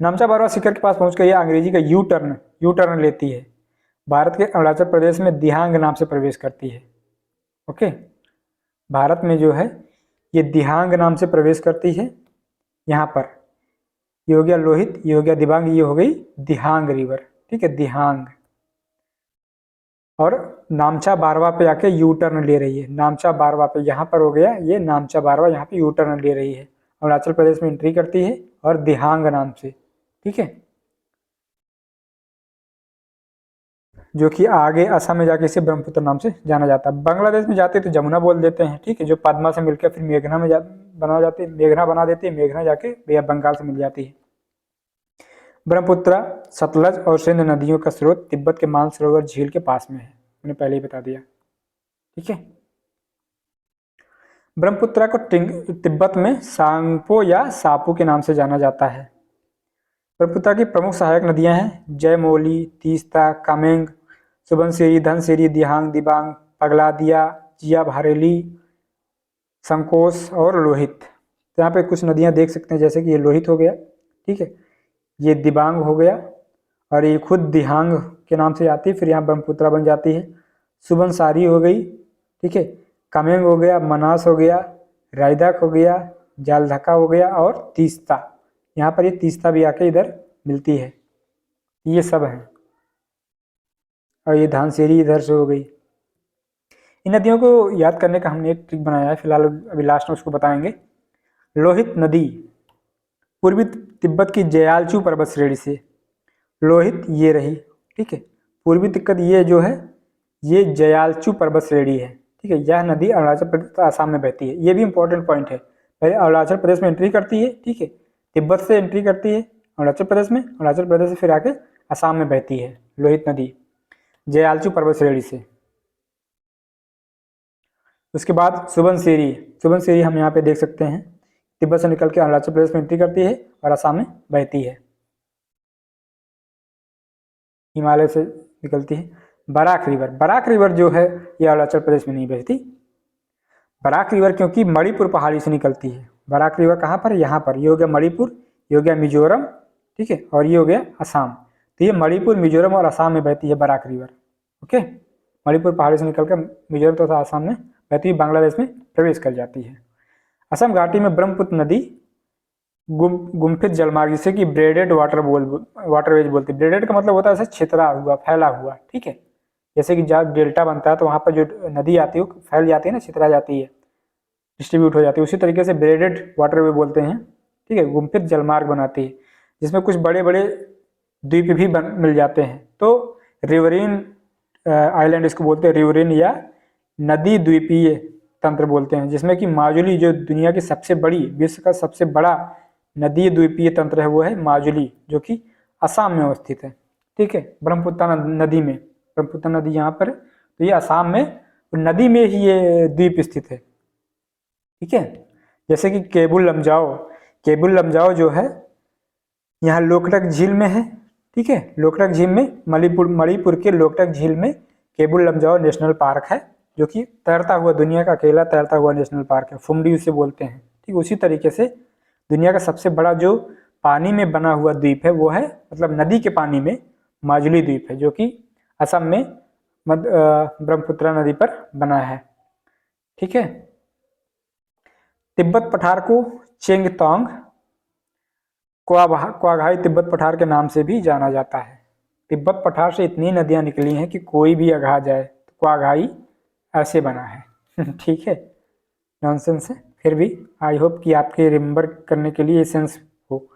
नामचा बारवा शिखर के पास पहुँच कर यह अंग्रेजी का यू टर्न लेती है, भारत के अरुणाचल प्रदेश में दिहांग नाम से प्रवेश करती है। ओके, भारत में जो है ये दिहांग नाम से प्रवेश करती है। यहाँ पर ये हो गया लोहित, ये हो गया दिबांग, ये हो गई दिहांग रिवर। ठीक है, दिहांग, और नामचा बारवा पे आके यू टर्न ले रही है, नामचा बारवा पे, यहाँ पर हो गया ये नामचा बारवा, यहाँ पे यू टर्न ले रही है, अरुणाचल प्रदेश में एंट्री करती है और दिहांग नाम से। ठीक है, जो कि आगे असम में जाके इसे ब्रह्मपुत्र नाम से जाना जाता है। बांग्लादेश में जाते तो जमुना बोल देते हैं। ठीक है, जो पद्मा से मिलकर फिर मेघना में बना जाती है, मेघना बना देती है, मेघना जाके भैया बंगाल से मिल जाती है। ब्रह्मपुत्र, सतलज और सिंध नदियों का स्रोत तिब्बत के मानसरोवर झील के पास में है, मैंने पहले ही बता दिया। ठीक है, ब्रह्मपुत्र को तिब्बत में सांगपो या सापू के नाम से जाना जाता है। ब्रह्मपुत्र की प्रमुख सहायक नदियां हैं जयमोली, तीस्ता, कामेंग, सुबनसिरी, धनसिरी, दिहांग, दिबांग, पगलादिया, जिया भरेली, संकोस और लोहित। तो यहाँ पे कुछ नदियां देख सकते हैं, जैसे कि ये लोहित हो गया, ठीक है, ये दिबांग हो गया, और ये खुद दिहांग के नाम से आती है, फिर यहाँ ब्रह्मपुत्र बन जाती है। सुबनसारी हो गई, ठीक है, कामेंग हो गया, मनास हो गया, रायदाक हो गया, जालधका हो गया, और तीस्ता, यहाँ पर ये तीस्ता भी आके इधर मिलती है। ये सब हैं, और ये धानसेरी इधर से हो गई। इन नदियों को याद करने का हमने एक ट्रिक बनाया है, फिलहाल अभी लास्ट में उसको बताएंगे। लोहित नदी पूर्वी तिब्बत की जयालचू पर्वत श्रेणी से, लोहित ये रही, ठीक है, पूर्वी तिब्बत ये जो है ये जयालचू पर्वत श्रेणी है। ठीक है, यह नदी अरुणाचल प्रदेश आसाम में बहती है। ये भी इंपॉर्टेंट पॉइंट है, पहले अरुणाचल प्रदेश में एंट्री करती है, ठीक है, तिब्बत से एंट्री करती है अरुणाचल प्रदेश में, अरुणाचल प्रदेश से फिर आके आसाम में बहती है लोहित नदी जयालचू पर्वत श्रेणी से। उसके बाद सुबनसिरी, सुबनसिरी हम यहाँ पे देख सकते हैं, तिब्बत से निकल के अरुणाचल प्रदेश में एंट्री करती है और असम में बहती है, हिमालय से निकलती है। बराक रिवर, बराक रिवर जो है ये अरुणाचल प्रदेश में नहीं बहती। बराक रिवर क्योंकि मणिपुर पहाड़ी से निकलती है। बराक रिवर कहाँ पर, यहाँ पर, ये हो गया मणिपुर, ये हो गया मिजोरम, ठीक है, और ये हो गया असम। तो ये मणिपुर, मिजोरम और असम में बहती है बराक रिवर। ओके, मणिपुर पहाड़ी से निकलकर मिजोरम तथा असम में बहती हुई बांग्लादेश में प्रवेश कर जाती है। असम घाटी में ब्रह्मपुत्र नदी गुम्फित जलमार्ग, जिसे कि ब्रेडेड वाटरवेज बोलते हैं। ब्रेडेड का मतलब होता है जैसे छितरा हुआ, फैला हुआ, ठीक है। जैसे कि जब डेल्टा बनता है तो वहाँ पर जो नदी आती है वो फैल जाती है ना, छितरा जाती है, डिस्ट्रीब्यूट हो जाती है, उसी तरीके से ब्रेडेड वाटरवे बोलते हैं, ठीक है। गुम्फित जलमार्ग बनाती है जिसमें कुछ बड़े बड़े द्वीप भी मिल जाते हैं। तो रिवरीन आइलैंड इसको बोलते हैं, रिवरीन या नदी द्वीपीय तंत्र बोलते हैं, जिसमें कि माजुली जो दुनिया की सबसे बड़ी, विश्व का सबसे बड़ा नदी द्वीपीय तंत्र है वो है माजुली, जो कि असम में अवस्थित है, ठीक है। ब्रह्मपुत्र नदी में, ब्रह्मपुत्र नदी यहाँ पर, तो ये असम में नदी में ही ये द्वीप स्थित है, ठीक है। जैसे कि केबुल लमजाओ, केबुल लमजाओ जो है यहाँ लोकटक झील में है, ठीक है। लोकटक झील में मणिपुर के लोकटक झील में केबुल लमजाओ नेशनल पार्क है, जो कि तैरता हुआ, दुनिया का अकेला तैरता हुआ नेशनल पार्क है, फुमडी उसे बोलते हैं, ठीक। उसी तरीके से दुनिया का सबसे बड़ा जो पानी में बना हुआ द्वीप है वो है, मतलब नदी के पानी में, माजुली द्वीप है, जो कि असम में ब्रह्मपुत्र नदी पर बना है, ठीक है। तिब्बत पठार को चेंगतोंग क्वाघाई तिब्बत पठार के नाम से भी जाना जाता है। तिब्बत पठार से इतनी नदियां निकली हैं कि कोई भी अघा जाए तो क्वाघाई ऐसे बना है ठीक है, नॉनसेंस है, फिर भी आई होप कि आपके रिमेंबर करने के लिए सेंस हो।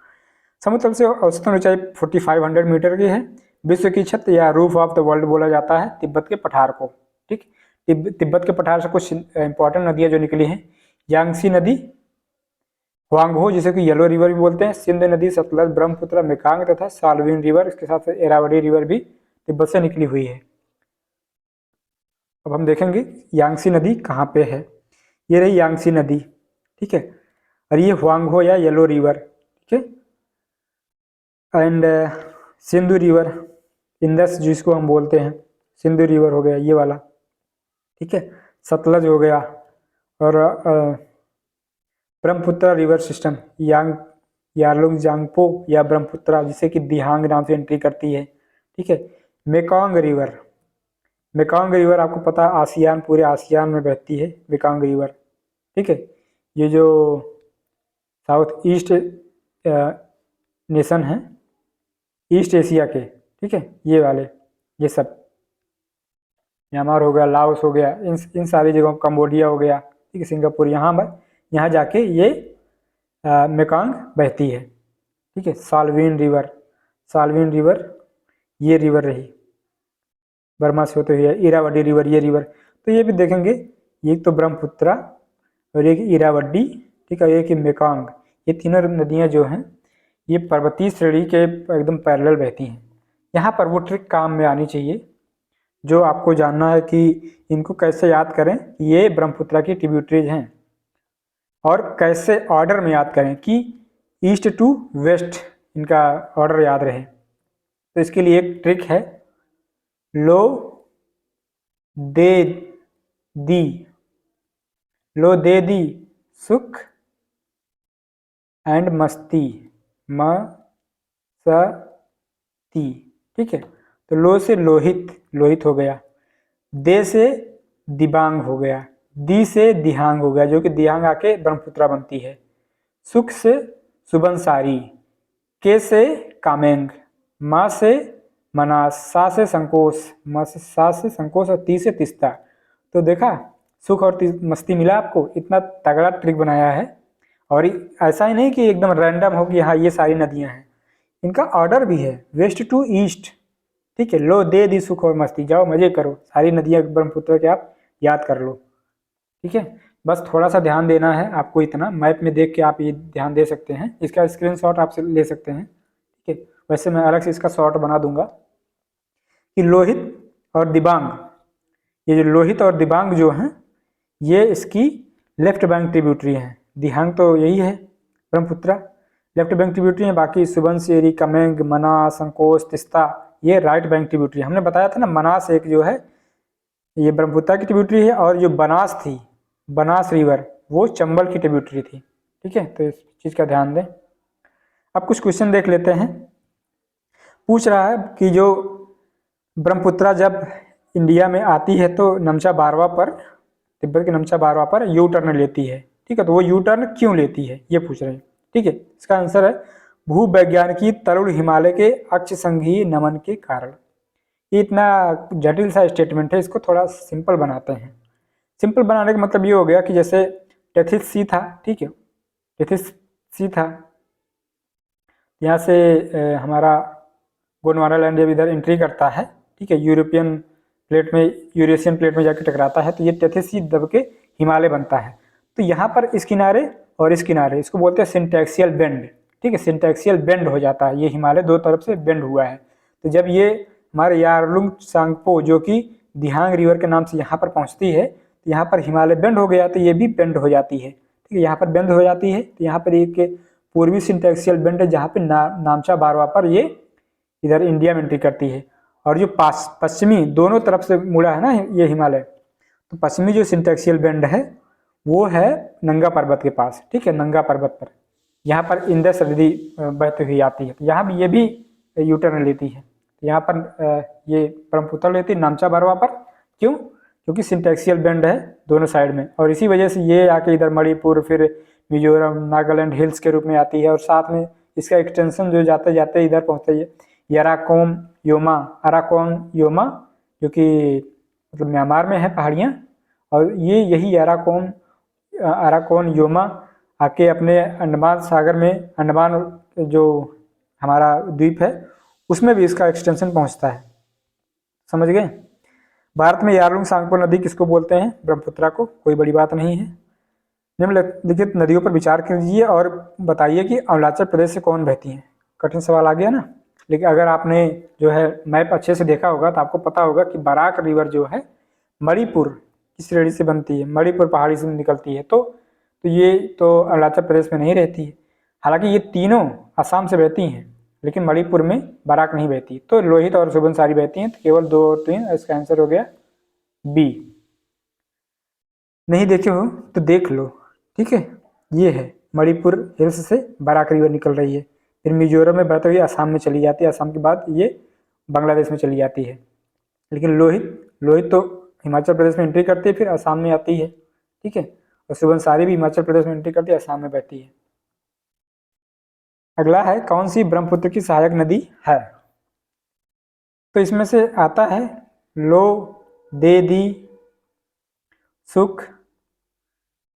समुद्र से औसतन ऊंचाई 4500 मीटर की है। विश्व की छत या रूफ ऑफ द वर्ल्ड बोला जाता है तिब्बत के पठार को, ठीक। तिब्बत के पठार से कुछ इंपॉर्टेंट नदियां जो निकली हैं, यांगसी नदी, हुआंगहो जिसे कि येलो रिवर भी बोलते हैं, सिंध नदी, सतलज, ब्रह्मपुत्र, मेकांग तथा साल्विन रिवर, इसके साथ एरावली रिवर भी तिब्बत से निकली हुई है। अब हम देखेंगे यांगसी नदी कहाँ पे है। ये रही यांगसी नदी, ठीक है, और ये हुआंगहो या येलो रिवर, ठीक है। एंड सिंधु रिवर, इंदस जिसको हम बोलते हैं, सिंधु रिवर हो गया ये वाला, ठीक है। सतलज हो गया, और ब्रह्मपुत्र रिवर सिस्टम, यारलुंग या ब्रह्मपुत्र, जिसे कि दिहांग नाम से एंट्री करती है, ठीक है। मेकांग रिवर, मेकांग रिवर आपको पता है आसियान, पूरे आसियान में बहती है मेकांग रिवर, ठीक है। ये जो साउथ ईस्ट नेशन है, ईस्ट एशिया के, ठीक है, ये वाले, ये सब म्यांमार हो गया, लाओस हो गया, इन सारी जगहों, कंबोडिया हो गया, ठीक है, सिंगापुर, यहाँ जाके ये मेकांग बहती है, ठीक है। साल्विन रिवर, साल्विन रिवर ये रिवर रही, बर्मा से होते हुए, इरावडी रिवर ये रिवर, तो ये भी देखेंगे, ये तो ब्रह्मपुत्रा और एक इरावडी, ठीक है, एक मेकांग, ये तीनों नदियाँ जो हैं ये पर्वतीय श्रेणी के एकदम पैरेलल बहती हैं। यहाँ पर वो ट्रिक काम में आनी चाहिए जो आपको जानना है कि इनको कैसे याद करें, ये ब्रह्मपुत्रा की ट्रिब्यूटरीज हैं, और कैसे ऑर्डर में याद करें कि ईस्ट टू वेस्ट इनका ऑर्डर याद रहे। तो इसके लिए एक ट्रिक है, लो दे दी, लो दे दी सुख एंड मस्ती, ती, ठीक है। तो लो से लोहित, लोहित हो गया, दे से दिबांग हो गया, दी से दिहांग हो गया, जो कि दिहांग आके ब्रह्मपुत्रा बनती है, सुख से सुबनसारी, के से कामेंग, माँ से मनास, सा से संकोच, सा से संकोच, और ती से तिस्ता। तो देखा, सुख और मस्ती मिला आपको, इतना तगड़ा ट्रिक बनाया है। और ऐसा ही नहीं कि एकदम रैंडम हो कि हाँ ये सारी नदियाँ हैं, इनका ऑर्डर भी है, वेस्ट टू ईस्ट, ठीक है। लो दे दी सुख और मस्ती, जाओ मजे करो, सारी नदियाँ ब्रह्मपुत्र के आप याद कर लो, ठीक है। बस थोड़ा सा ध्यान देना है आपको, इतना मैप में देख के आप ये ध्यान दे सकते हैं, इसका स्क्रीनशॉट आप ले सकते हैं, ठीक है। वैसे मैं अलग से इसका शॉट बना दूंगा कि लोहित और दिबांग, ये जो लोहित और दिबांग जो हैं ये इसकी लेफ्ट बैंक ट्रिब्यूटरी है। दिहांग तो यही है, ब्रह्मपुत्रा लेफ्ट बैंक ट्रिब्यूटरी है। बाकी सुबनसिरी, कमेंग, मनास, संकोच, तिस्ता ये राइट बैंक ट्रिब्यूटरी। हमने बताया था ना, मनास एक जो है ये ब्रह्मपुत्रा की ट्रिब्यूटरी है, और जो बनास थी, बनास रिवर, वो चंबल की ट्रिब्यूटरी थी। ठीक है, तो इस चीज़ का ध्यान दें। अब कुछ क्वेश्चन देख लेते हैं। पूछ रहा है कि जो ब्रह्मपुत्रा जब इंडिया में आती है तो नमचा बारवा पर, तिब्बत के नमचा बारवा पर यू टर्न लेती है। ठीक है, तो वो यू टर्न क्यों लेती है ये पूछ रहे हैं। ठीक है, इसका आंसर है भूवैज्ञानिकी तरुण हिमालय के अक्ष संघीय नमन के कारण। ये इतना जटिल सा स्टेटमेंट है, इसको थोड़ा सिंपल बनाते हैं। सिंपल बनाने का मतलब ये हो गया कि जैसे टेथिस सी था, ठीक है, टेथिस सी था, यहाँ से हमारा गोंडवाना लैंड जब इधर एंट्री करता है, ठीक है, यूरोपियन प्लेट में, यूरेशियन प्लेट में जाकर टकराता है, तो ये टेथिस सी दब के हिमालय बनता है। तो यहाँ पर इस किनारे और इस किनारे, इसको बोलते हैं सिंटैक्सियल बेंड। ठीक है, सिंटैक्सियल बेंड हो जाता है, ये हिमालय दो तरफ से बेंड हुआ है। तो जब ये हमारे यारलुंग सांगपो जो कि दिहांग रिवर के नाम से यहाँ पर पहुँचती है, तो यहाँ पर हिमालय बेंड हो गया, तो ये भी बेंड हो जाती है। ठीक है, यहाँ पर बेंड हो जाती है, तो यहाँ पर एक पूर्वी सिंटैक्सियल बेंड है, जहाँ पे नामचा बारवा पर ये इधर इंडिया में एंट्री करती है। और जो पश्चिमी दोनों तरफ से मुड़ा है ना ये हिमालय, तो पश्चिमी जो सिंटैक्सियल बेंड है वो है नंगा पर्वत के पास। ठीक है, नंगा पर्वत पर यहाँ पर इंदस नदी बहती हुई आती है, तो यहाँ भी ये भी यू टर्न लेती है। यहाँ पर ये ब्रह्मपुत्र लेती है नामचा बारवा पर। क्यों? क्योंकि सिंटैक्सियल बेंड है दोनों साइड में, और इसी वजह से ये आके इधर मणिपुर, फिर मिजोरम, नागालैंड हिल्स के रूप में आती है, और साथ में इसका एक्सटेंशन जो जाते जाते इधर पहुँचता है याराकोम योमा, अराकोन योमा, जो कि मतलब म्यांमार में है पहाड़ियाँ, और ये यही अराकोन योमा आके अपने अंडमान सागर में, अंडमान जो हमारा द्वीप है उसमें भी इसका एक्सटेंशन पहुंचता है। समझ गए? भारत में यारलुंग सांगपो नदी किसको बोलते हैं? ब्रह्मपुत्रा को। कोई बड़ी बात नहीं है। निम्नलिखित नदियों पर विचार कीजिए और बताइए कि अरुणाचल प्रदेश से कौन बहती है। कठिन सवाल आ गया ना, लेकिन अगर आपने जो है मैप अच्छे से देखा होगा तो आपको पता होगा कि बराक रिवर जो है मणिपुर की श्रेणी से बनती है, मणिपुर पहाड़ी से निकलती है। तो ये तो अरुणाचल प्रदेश में नहीं रहती है। हालांकि ये तीनों असम से बहती हैं, लेकिन मणिपुर में बराक नहीं बहती। तो लोहित और सुबनसारी बहती हैं। तो केवल 2 और 3, इसका आंसर हो गया बी। नहीं देखे हो तो देख लो। ठीक है, ये है मणिपुर हिल्स से बराक रिवर निकल रही है, फिर मिजोरम में बहते हुए असम में चली जाती है, असम के बाद ये बांग्लादेश में चली जाती है। लेकिन लोहित तो हिमाचल प्रदेश में एंट्री करती है, फिर असम में आती है। ठीक है, और सुबनसारी भी हिमाचल प्रदेश में एंट्री करती है, असम में बहती है। अगला है कौन सी ब्रह्मपुत्र की सहायक नदी है? तो इसमें से आता है लो, देदी, सुख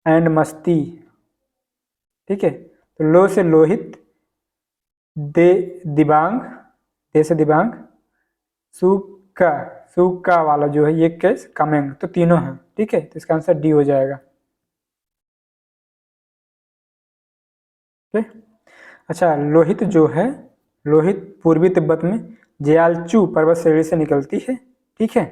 एंड मस्ती। ठीक है, तो लो से लोहित, दिबांग, दे से दिबांग, सूखा वाला जो है ये केस कमेंग। तो तीनों हैं। ठीक है, तो इसका आंसर डी हो जाएगा। ठीक, अच्छा, लोहित जो है, लोहित पूर्वी तिब्बत में जयालचू पर्वत श्रेणी से निकलती है। ठीक है,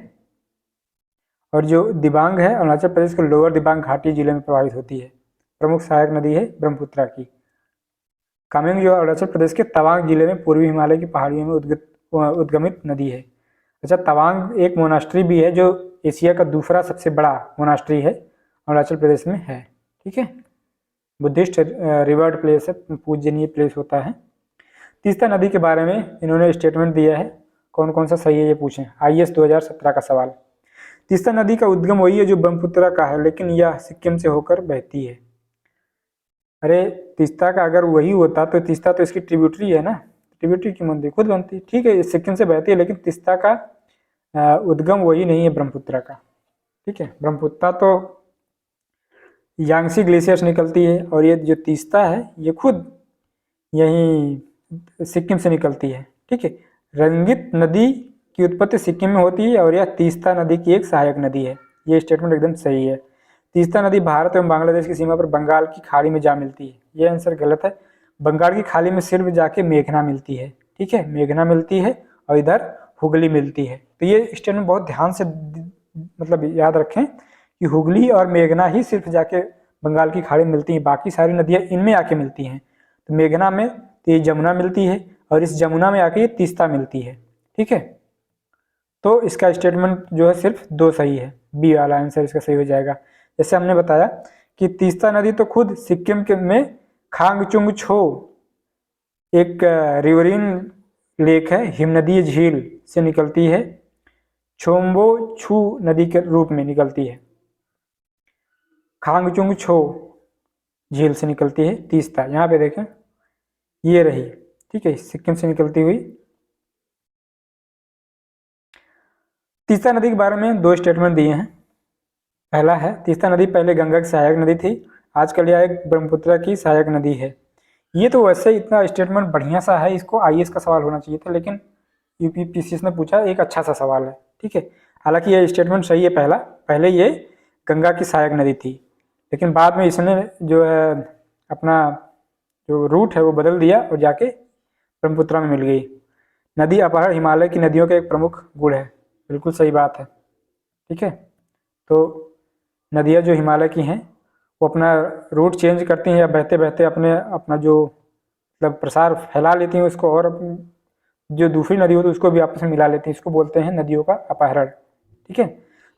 और जो दिबांग है अरुणाचल प्रदेश के लोअर दिबांग घाटी जिले में प्रवाहित होती है। प्रमुख सहायक नदी है ब्रह्मपुत्रा की। कामेंग जो अरुणाचल प्रदेश के तवांग जिले में पूर्वी हिमालय की पहाड़ियों में उद्गमित नदी है। अच्छा, तवांग एक मोनास्ट्री भी है जो एशिया का दूसरा सबसे बड़ा मोनास्ट्री है, अरुणाचल प्रदेश में है। ठीक है, बुद्धिस्ट रिवर्ड प्लेस है, पूजनीय प्लेस होता है। तीस्ता नदी के बारे में इन्होंने स्टेटमेंट दिया है, कौन कौन सा सही है ये पूछें। IAS 2017 का सवाल। तीस्ता नदी का उद्गम वही है जो ब्रह्मपुत्रा का है, लेकिन यह सिक्किम से होकर बहती है। अरे, तीस्ता का अगर वही होता तो तीस्ता तो इसकी ट्रिब्यूटरी है ना, ट्रिब्यूटरी की नदी खुद बनती। ठीक है, सिक्किम से बहती है, लेकिन तीस्ता का उद्गम वही नहीं है ब्रह्मपुत्रा का। ठीक है, ब्रह्मपुत्रा तो यांगसी ग्लेशियर से निकलती है, और ये जो तीस्ता है ये खुद यहीं सिक्किम से निकलती है। ठीक है, रंगित नदी की उत्पत्ति सिक्किम में होती है, और यह तीस्ता नदी की एक सहायक नदी है। ये स्टेटमेंट एकदम सही है। तीस्ता नदी भारत एवं बांग्लादेश की सीमा पर बंगाल की खाड़ी में जा मिलती है। ये आंसर गलत है। बंगाल की खाड़ी में सिर्फ जाके मेघना मिलती है। ठीक है, मेघना मिलती है और इधर हुगली मिलती है। तो ये स्टेटमेंट बहुत ध्यान से मतलब याद रखें कि हुगली और मेघना ही सिर्फ जाके बंगाल की खाड़ी में मिलती हैं, बाकी सारी नदियाँ इनमें आके मिलती हैं। तो मेघना में तो ये जमुना मिलती है और इस जमुना में आके ये तीस्ता मिलती है। ठीक है, तो इसका स्टेटमेंट जो है सिर्फ 2 सही है, बी वाला आंसर इसका सही हो जाएगा। जैसे हमने बताया कि तीस्ता नदी तो खुद सिक्किम के में खांगचुंग छो एक रिवरिन लेक है, हिमनदीय झील से निकलती है, छोम्बो छू नदी के रूप में निकलती है। खांगचुंग छो झील से निकलती है तीस्ता, यहाँ पे देखें ये रही। ठीक है, सिक्किम से निकलती हुई। तीस्ता नदी के बारे में 2 स्टेटमेंट दिए हैं। पहला है तीस्ता नदी पहले गंगा की सहायक नदी थी, आजकल यह एक ब्रह्मपुत्र की सहायक नदी है। ये तो वैसे इतना स्टेटमेंट बढ़िया सा है, इसको आईएएस का सवाल होना चाहिए था, लेकिन यूपीपीसीएस ने पूछा, एक अच्छा सा सवाल है। ठीक है, हालांकि ये स्टेटमेंट सही है पहला, पहले ये गंगा की सहायक नदी थी, लेकिन बाद में इसने जो है अपना जो रूट है वो बदल दिया और जाके ब्रह्मपुत्र में मिल गई। नदी अपहरण हिमालय की नदियों का एक प्रमुख गुण है, बिल्कुल सही बात है। ठीक है, तो नदियाँ जो हिमालय की हैं वो अपना रूट चेंज करती हैं या बहते बहते अपना जो मतलब प्रसार फैला लेती हैं उसको, और जो दूसरी नदी होती है उसको भी आपस में मिला लेती हैं, इसको बोलते हैं नदियों का अपहरण। ठीक है,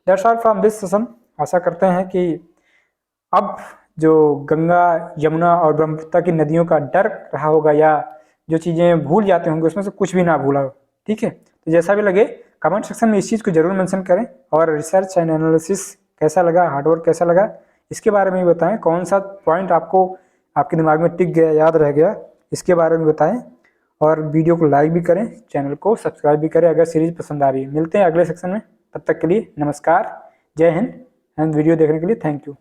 that's all from this session. आशा करते हैं कि अब जो गंगा यमुना और ब्रह्मपुत्र की नदियों का डर रहा होगा या जो चीज़ें भूल जाते होंगे उसमें से कुछ भी ना भूला हो। ठीक है, तो जैसा भी लगे कमेंट सेक्शन में इस चीज़ को जरूर मेंशन करें, और रिसर्च एंड एनालिसिस कैसा लगा, हार्डवर्क कैसा लगा, इसके बारे में भी बताएं। कौन सा पॉइंट आपको आपके दिमाग में टिक गया, याद रह गया, इसके बारे में बताएं। और वीडियो को लाइक भी करें, चैनल को सब्सक्राइब भी करें अगर सीरीज पसंद आ रही है। मिलते हैं अगले सेक्शन में, तब तक के लिए नमस्कार, जय हिंद, एंड वीडियो देखने के लिए थैंक यू।